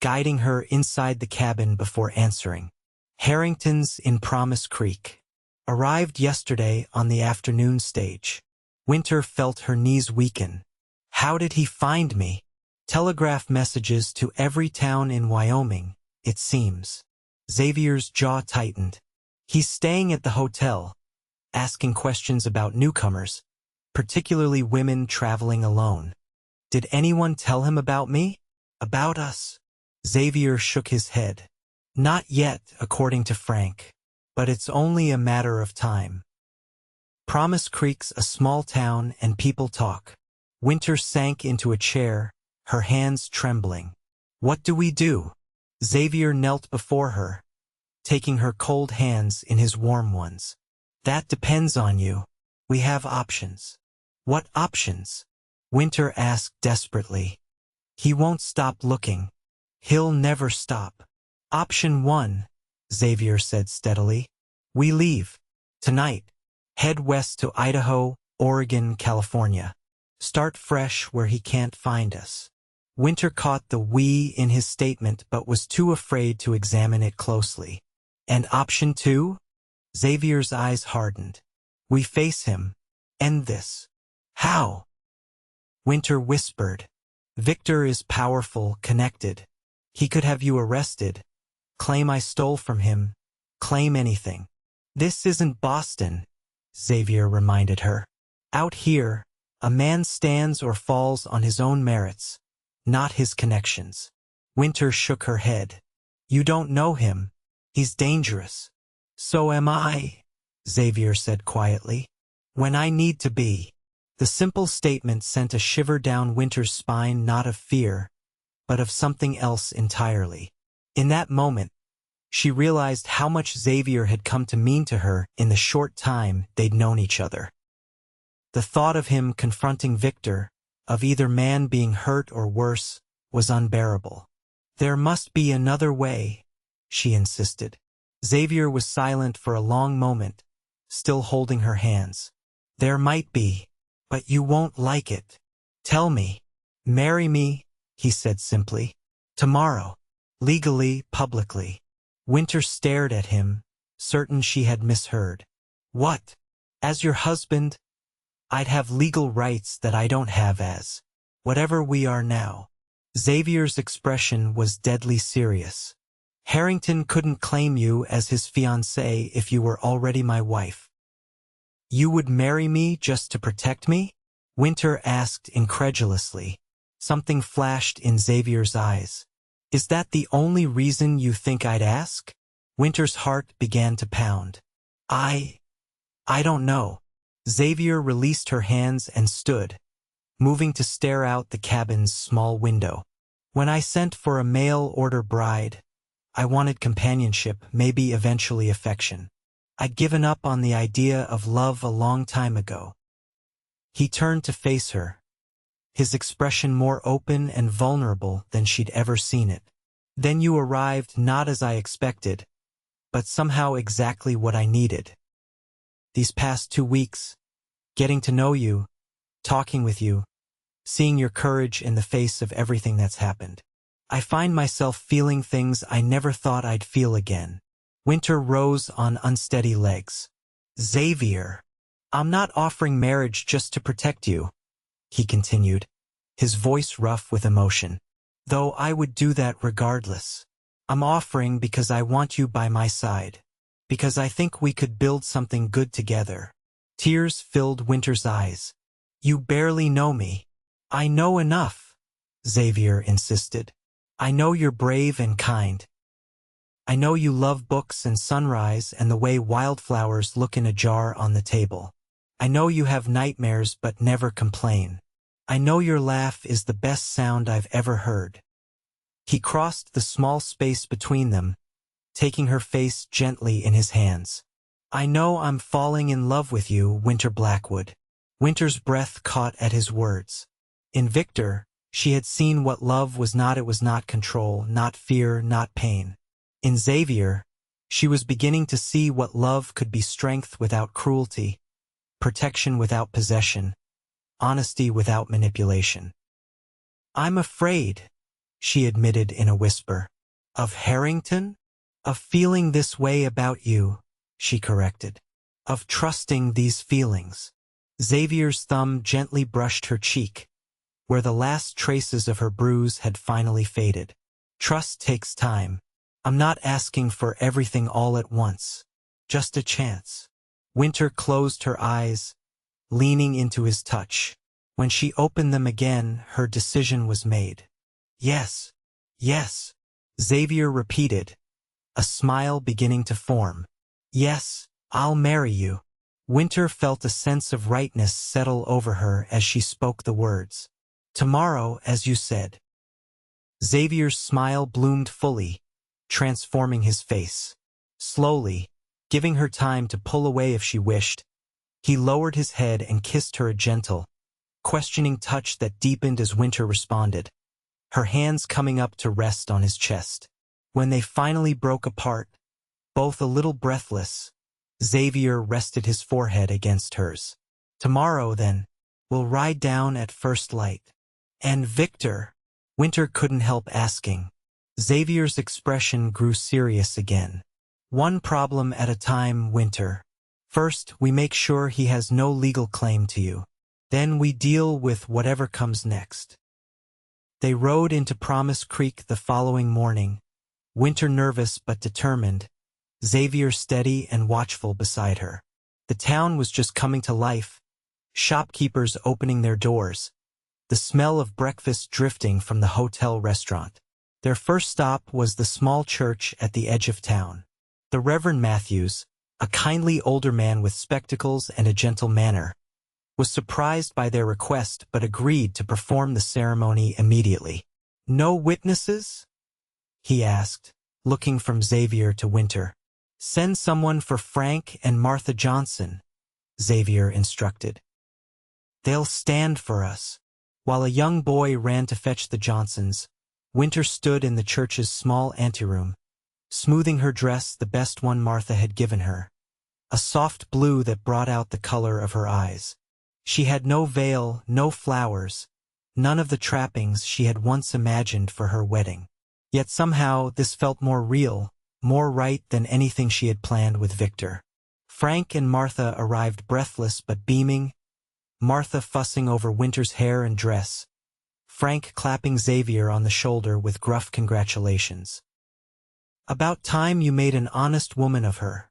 guiding her inside the cabin before answering. "Harrington's in Promise Creek. Arrived yesterday on the afternoon stage." Winter felt her knees weaken. "How did he find me?" "Telegraph messages to every town in Wyoming, it seems." Xavier's jaw tightened. "He's staying at the hotel, asking questions about newcomers, particularly women traveling alone." "Did anyone tell him about me? About us?" Xavier shook his head. "Not yet, according to Frank. But it's only a matter of time. Promise Creek's a small town and people talk." Winter sank into a chair, her hands trembling. "What do we do?" Xavier knelt before her, taking her cold hands in his warm ones. "That depends on you. We have options." "What options?" Winter asked desperately. "He won't stop looking. He'll never stop." "Option 1, Xavier said steadily. "We leave. Tonight. Head west to Idaho, Oregon, California. Start fresh where he can't find us." Winter caught the "we" in his statement but was too afraid to examine it closely. "And option 2? Xavier's eyes hardened. "We face him. End this." "How?" Winter whispered. "Victor is powerful, connected. He could have you arrested, claim I stole from him, claim anything." "This isn't Boston," Xavier reminded her. "Out here, a man stands or falls on his own merits, not his connections." Winter shook her head. "You don't know him. He's dangerous." "So am I," Xavier said quietly. "When I need to be." The simple statement sent a shiver down Winter's spine, not of fear, but of something else entirely. In that moment, she realized how much Xavier had come to mean to her in the short time they'd known each other. The thought of him confronting Victor, of either man being hurt or worse, was unbearable. "There must be another way," she insisted. Xavier was silent for a long moment, still holding her hands. "There might be, but you won't like it. Tell me. Marry me," he said simply. "Tomorrow. Legally, publicly." Winter stared at him, certain she had misheard. "What? As your husband? I'd have legal rights that I don't have as whatever we are now." Xavier's expression was deadly serious. "Harrington couldn't claim you as his fiancé if you were already my wife." "You would marry me just to protect me?" Winter asked incredulously. Something flashed in Xavier's eyes. "Is that the only reason you think I'd ask?" Winter's heart began to pound. I don't know." Xavier released her hands and stood, moving to stare out the cabin's small window. "When I sent for a mail-order bride, I wanted companionship, maybe eventually affection. I'd given up on the idea of love a long time ago." He turned to face her, his expression more open and vulnerable than she'd ever seen it. "Then you arrived not as I expected, but somehow exactly what I needed. These past 2 weeks, getting to know you, talking with you, seeing your courage in the face of everything that's happened. I find myself feeling things I never thought I'd feel again." Winter rose on unsteady legs. "Xavier, I'm not offering marriage just to protect you," he continued, his voice rough with emotion. "Though I would do that regardless. I'm offering because I want you by my side, because I think we could build something good together." Tears filled Winter's eyes. "You barely know me." "I know enough," Xavier insisted. "I know you're brave and kind. I know you love books and sunrise and the way wildflowers look in a jar on the table. I know you have nightmares but never complain. I know your laugh is the best sound I've ever heard." He crossed the small space between them, taking her face gently in his hands. I know I'm falling in love with you, Winter Blackwood. Winter's breath caught at his words. In Victor, she had seen what love was not. It was not control, not fear, not pain. In Xavier, she was beginning to see what love could be: strength without cruelty, protection without possession, honesty without manipulation. I'm afraid, she admitted in a whisper. Of Harrington? Of feeling this way about you, she corrected. Of trusting these feelings. Xavier's thumb gently brushed her cheek, where the last traces of her bruise had finally faded. Trust takes time. I'm not asking for everything all at once. Just a chance. Winter closed her eyes, leaning into his touch. When she opened them again, her decision was made. Yes, yes, Xavier repeated, a smile beginning to form. Yes, I'll marry you. Winter felt a sense of rightness settle over her as she spoke the words. Tomorrow, as you said. Xavier's smile bloomed fully, transforming his face. Slowly, giving her time to pull away if she wished, he lowered his head and kissed her a gentle, questioning touch that deepened as Winter responded, her hands coming up to rest on his chest. When they finally broke apart, both a little breathless, Xavier rested his forehead against hers. Tomorrow, then, we'll ride down at first light. And Victor? Winter couldn't help asking. Xavier's expression grew serious again. One problem at a time, Winter. First, we make sure he has no legal claim to you. Then we deal with whatever comes next. They rode into Promise Creek the following morning, Winter nervous but determined, Xavier steady and watchful beside her. The town was just coming to life, shopkeepers opening their doors, the smell of breakfast drifting from the hotel restaurant. Their first stop was the small church at the edge of town. The Reverend Matthews, a kindly older man with spectacles and a gentle manner, was surprised by their request but agreed to perform the ceremony immediately. No witnesses? He asked, looking from Xavier to Winter. Send someone for Frank and Martha Johnson, Xavier instructed. They'll stand for us. While a young boy ran to fetch the Johnsons, Winter stood in the church's small anteroom, smoothing her dress, the best one Martha had given her, a soft blue that brought out the color of her eyes. She had no veil, no flowers, none of the trappings she had once imagined for her wedding. Yet somehow this felt more real, more right than anything she had planned with Victor. Frank and Martha arrived breathless but beaming, Martha fussing over Winter's hair and dress, Frank clapping Xavier on the shoulder with gruff congratulations. About time you made an honest woman of her,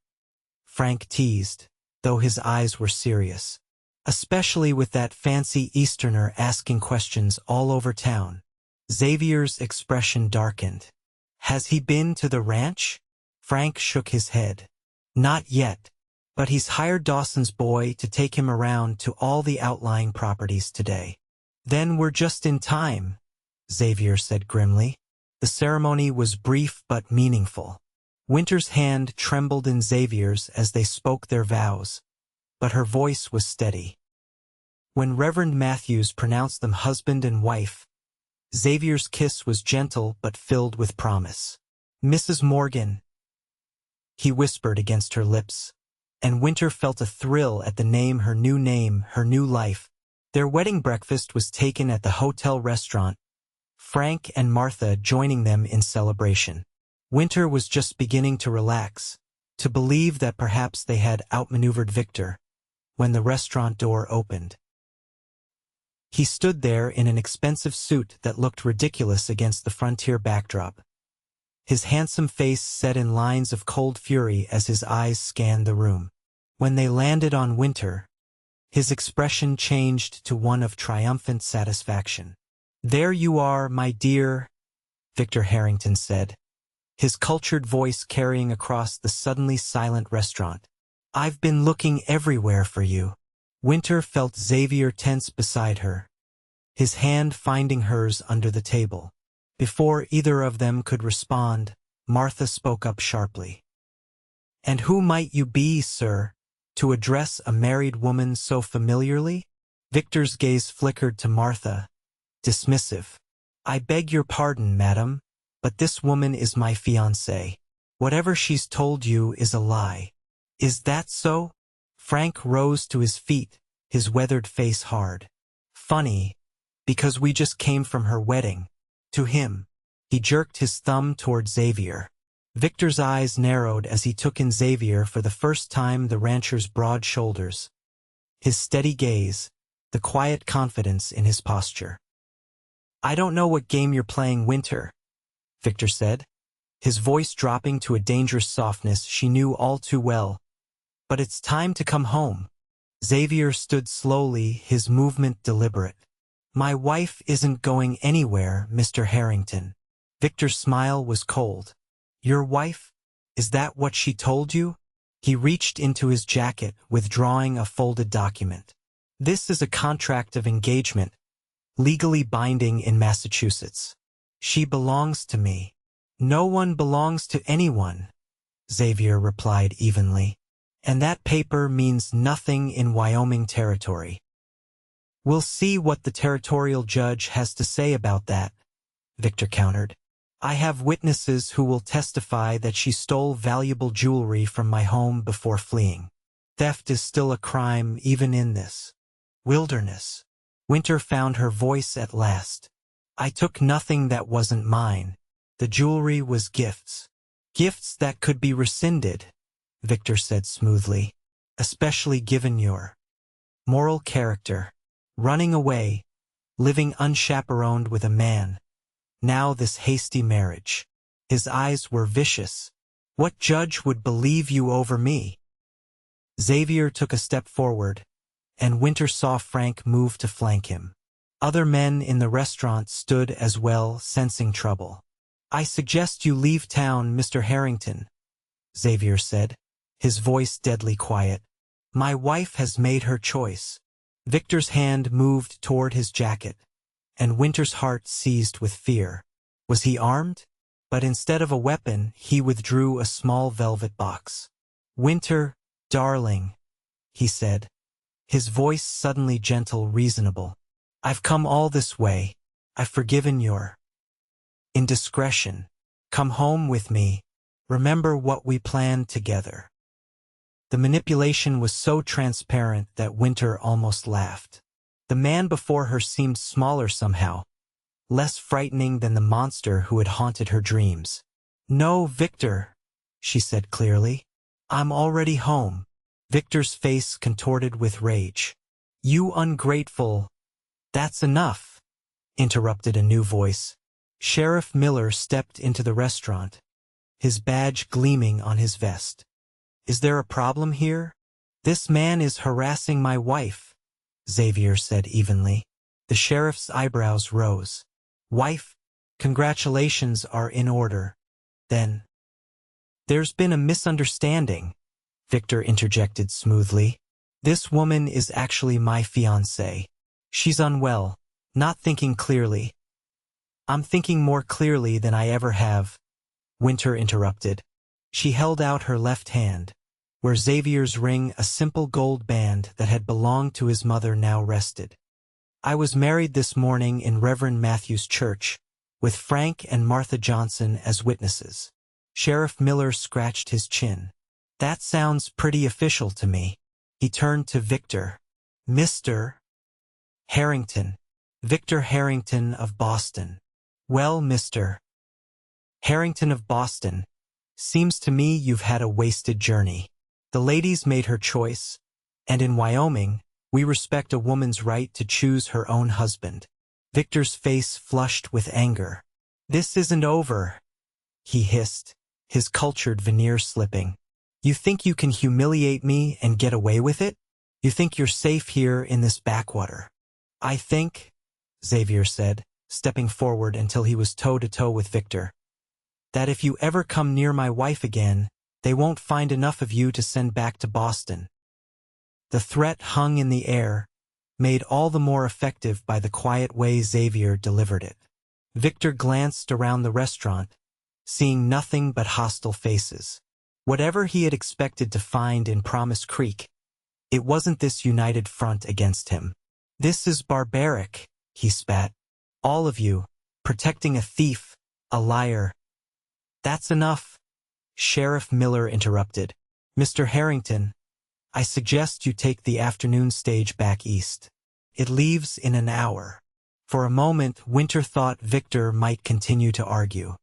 Frank teased, though his eyes were serious. Especially with that fancy Easterner asking questions all over town. Xavier's expression darkened. Has he been to the ranch? Frank shook his head. Not yet, but he's hired Dawson's boy to take him around to all the outlying properties today. Then we're just in time, Xavier said grimly. The ceremony was brief but meaningful. Winter's hand trembled in Xavier's as they spoke their vows, but her voice was steady. When Reverend Matthews pronounced them husband and wife, Xavier's kiss was gentle but filled with promise. Mrs. Morgan, he whispered against her lips, and Winter felt a thrill at the name, her new life. Their wedding breakfast was taken at the hotel restaurant, Frank and Martha joining them in celebration. Winter was just beginning to relax, to believe that perhaps they had outmaneuvered Victor, when the restaurant door opened. He stood there in an expensive suit that looked ridiculous against the frontier backdrop, his handsome face set in lines of cold fury as his eyes scanned the room. When they landed on Winter, his expression changed to one of triumphant satisfaction. There you are, my dear, Victor Harrington said, his cultured voice carrying across the suddenly silent restaurant. I've been looking everywhere for you. Winter felt Xavier tense beside her, his hand finding hers under the table. Before either of them could respond, Martha spoke up sharply. "And who might you be, sir, to address a married woman so familiarly?" Victor's gaze flickered to Martha, dismissive. "I beg your pardon, madam, but this woman is my fiancé. Whatever she's told you is a lie." "Is that so?" Frank rose to his feet, his weathered face hard. "Funny, because we just came from her wedding." To him, he jerked his thumb toward Xavier. Victor's eyes narrowed as he took in Xavier for the first time, the rancher's broad shoulders, his steady gaze, the quiet confidence in his posture. "I don't know what game you're playing, Winter," Victor said, his voice dropping to a dangerous softness she knew all too well. "But it's time to come home." Xavier stood slowly, his movement deliberate. "My wife isn't going anywhere, Mr. Harrington." Victor's smile was cold. "Your wife? Is that what she told you?" He reached into his jacket, withdrawing a folded document. "This is a contract of engagement, legally binding in Massachusetts. She belongs to me." "No one belongs to anyone," Xavier replied evenly. "And that paper means nothing in Wyoming territory." "We'll see what the territorial judge has to say about that," Victor countered. "I have witnesses who will testify that she stole valuable jewelry from my home before fleeing. Theft is still a crime even in this wilderness." Winter found her voice at last. "I took nothing that wasn't mine. The jewelry was gifts. Gifts that could be rescinded," Victor said smoothly, "especially given your moral character. Running away, living unchaperoned with a man. Now this hasty marriage." His eyes were vicious. "What judge would believe you over me?" Xavier took a step forward, and Winter saw Frank move to flank him. Other men in the restaurant stood as well, sensing trouble. "I suggest you leave town, Mr. Harrington," Xavier said, his voice deadly quiet. "My wife has made her choice." Victor's hand moved toward his jacket, and Winter's heart seized with fear. Was he armed? But instead of a weapon, he withdrew a small velvet box. "Winter, darling," he said, his voice suddenly gentle, reasonable. "I've come all this way. I've forgiven your indiscretion. Come home with me. Remember what we planned together." The manipulation was so transparent that Winter almost laughed. The man before her seemed smaller somehow, less frightening than the monster who had haunted her dreams. "No, Victor," she said clearly. "I'm already home." Victor's face contorted with rage. "You ungrateful—" "That's enough," interrupted a new voice. Sheriff Miller stepped into the restaurant, his badge gleaming on his vest. "Is there a problem here?" "This man is harassing my wife," Xavier said evenly. The sheriff's eyebrows rose. "Wife? Congratulations are in order. Then—" "There's been a misunderstanding," Victor interjected smoothly. "This woman is actually my fiancé. She's unwell, not thinking clearly." "I'm thinking more clearly than I ever have," Winter interrupted. She held out her left hand, where Xavier's ring, a simple gold band that had belonged to his mother, now rested. "I was married this morning in Reverend Matthew's church, with Frank and Martha Johnson as witnesses." Sheriff Miller scratched his chin. "That sounds pretty official to me." He turned to Victor. "Mr. Harrington. Victor Harrington of Boston." "Well, Mr. Harrington of Boston, seems to me you've had a wasted journey. The lady's made her choice, and in Wyoming, we respect a woman's right to choose her own husband." Victor's face flushed with anger. "This isn't over," he hissed, his cultured veneer slipping. "You think you can humiliate me and get away with it? You think you're safe here in this backwater?" "I think," Xavier said, stepping forward until he was toe-to-toe with Victor, "that if you ever come near my wife again, they won't find enough of you to send back to Boston." The threat hung in the air, made all the more effective by the quiet way Xavier delivered it. Victor glanced around the restaurant, seeing nothing but hostile faces. Whatever he had expected to find in Promise Creek, it wasn't this united front against him. "This is barbaric," he spat. "All of you, protecting a thief, a liar." "That's enough," Sheriff Miller interrupted. "Mr. Harrington, I suggest you take the afternoon stage back east. It leaves in an hour." For a moment, Winter thought Victor might continue to argue.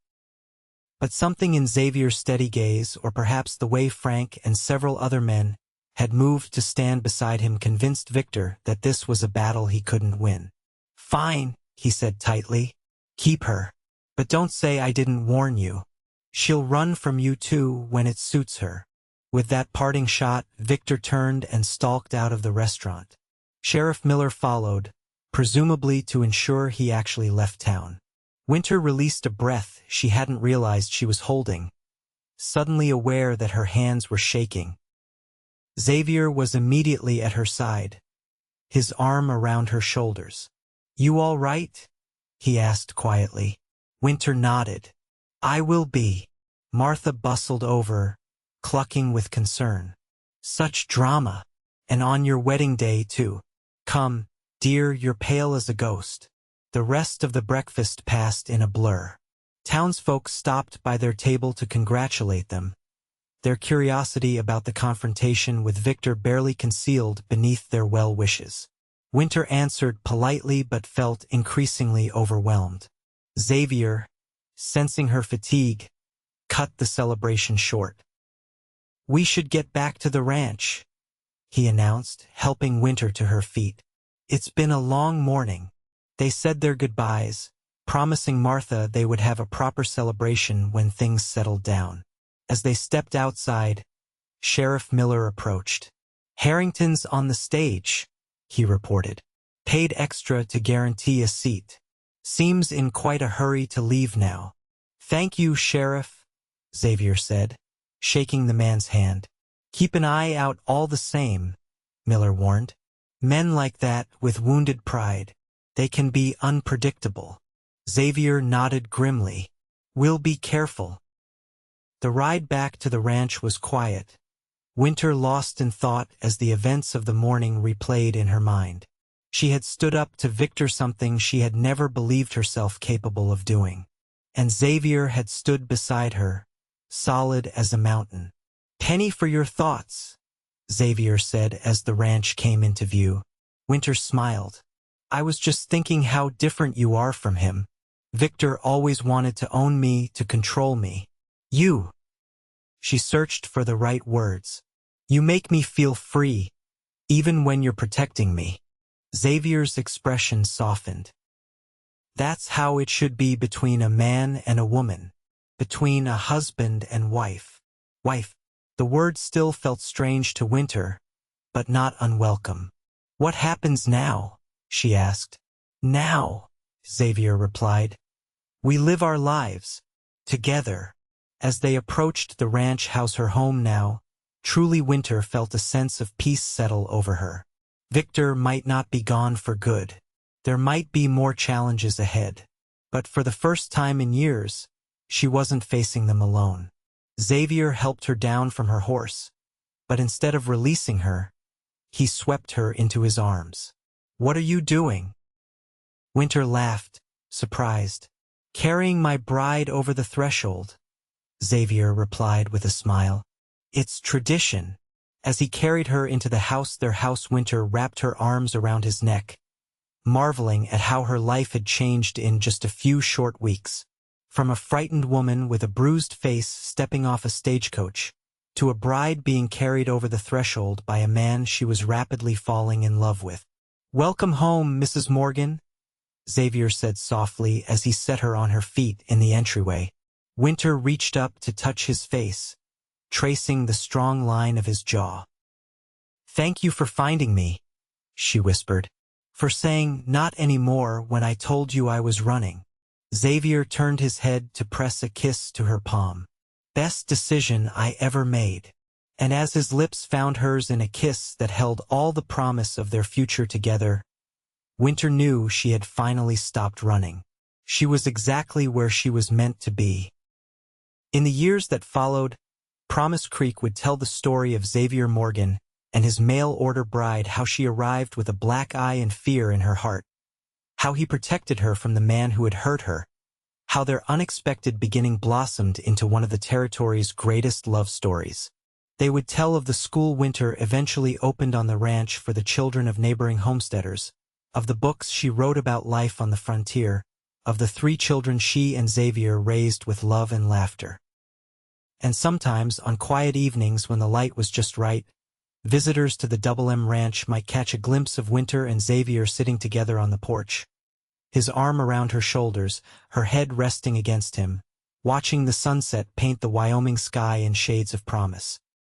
But something in Xavier's steady gaze, or perhaps the way Frank and several other men had moved to stand beside him, convinced Victor that this was a battle he couldn't win. "Fine," he said tightly. "Keep her. But don't say I didn't warn you. She'll run from you too when it suits her." With that parting shot, Victor turned and stalked out of the restaurant. Sheriff Miller followed, presumably to ensure he actually left town. Winter released a breath she hadn't realized she was holding, suddenly aware that her hands were shaking. Xavier was immediately at her side, his arm around her shoulders. "You all right?" he asked quietly. Winter nodded. "I will be." Martha bustled over, clucking with concern. "Such drama. And on your wedding day, too. Come, dear, you're pale as a ghost." The rest of the breakfast passed in a blur. Townsfolk stopped by their table to congratulate them, their curiosity about the confrontation with Victor barely concealed beneath their well wishes. Winter answered politely but felt increasingly overwhelmed. Xavier, sensing her fatigue, cut the celebration short. "We should get back to the ranch," he announced, helping Winter to her feet. "It's been a long morning." They said their goodbyes, promising Martha they would have a proper celebration when things settled down. As they stepped outside, Sheriff Miller approached. "Harrington's on the stage," he reported. "Paid extra to guarantee a seat. Seems in quite a hurry to leave now." "Thank you, Sheriff," Xavier said, shaking the man's hand. "Keep an eye out all the same," Miller warned. "Men like that, with wounded pride, they can be unpredictable." Xavier nodded grimly. "We'll be careful." The ride back to the ranch was quiet, Winter lost in thought as the events of the morning replayed in her mind. She had stood up to Victor, something she had never believed herself capable of doing. And Xavier had stood beside her, solid as a mountain. "Penny for your thoughts," Xavier said as the ranch came into view. Winter smiled. "I was just thinking how different you are from him. Victor always wanted to own me, to control me. You." She searched for the right words. "You make me feel free, even when you're protecting me." Xavier's expression softened. "That's how it should be between a man and a woman, between a husband and wife." Wife. The word still felt strange to Winter, but not unwelcome. "What happens now?" she asked. "Now," Xavier replied. "We live our lives, together." As they approached the ranch house, her home now, truly Winter felt a sense of peace settle over her. Victor might not be gone for good. There might be more challenges ahead. But for the first time in years, she wasn't facing them alone. Xavier helped her down from her horse, but instead of releasing her, he swept her into his arms. "What are you doing?" Winter laughed, surprised. "Carrying my bride over the threshold," Xavier replied with a smile. "It's tradition." As he carried her into the house, Winter wrapped her arms around his neck, marveling at how her life had changed in just a few short weeks. From a frightened woman with a bruised face stepping off a stagecoach, to a bride being carried over the threshold by a man she was rapidly falling in love with. "Welcome home, Mrs. Morgan," Xavier said softly as he set her on her feet in the entryway. Winter reached up to touch his face, tracing the strong line of his jaw. "Thank you for finding me," she whispered. "For saying not anymore when I told you I was running." Xavier turned his head to press a kiss to her palm. "Best decision I ever made." And as his lips found hers in a kiss that held all the promise of their future together, Winter knew she had finally stopped running. She was exactly where she was meant to be. In the years that followed, Promise Creek would tell the story of Xavier Morgan and his mail-order bride, how she arrived with a black eye and fear in her heart, how he protected her from the man who had hurt her, how their unexpected beginning blossomed into one of the territory's greatest love stories. They would tell of the school Winter eventually opened on the ranch for the children of neighboring homesteaders, of the books she wrote about life on the frontier, of the 3 children she and Xavier raised with love and laughter. And sometimes, on quiet evenings when the light was just right, visitors to the Double M Ranch might catch a glimpse of Winter and Xavier sitting together on the porch, his arm around her shoulders, her head resting against him, watching the sunset paint the Wyoming sky in shades of promise.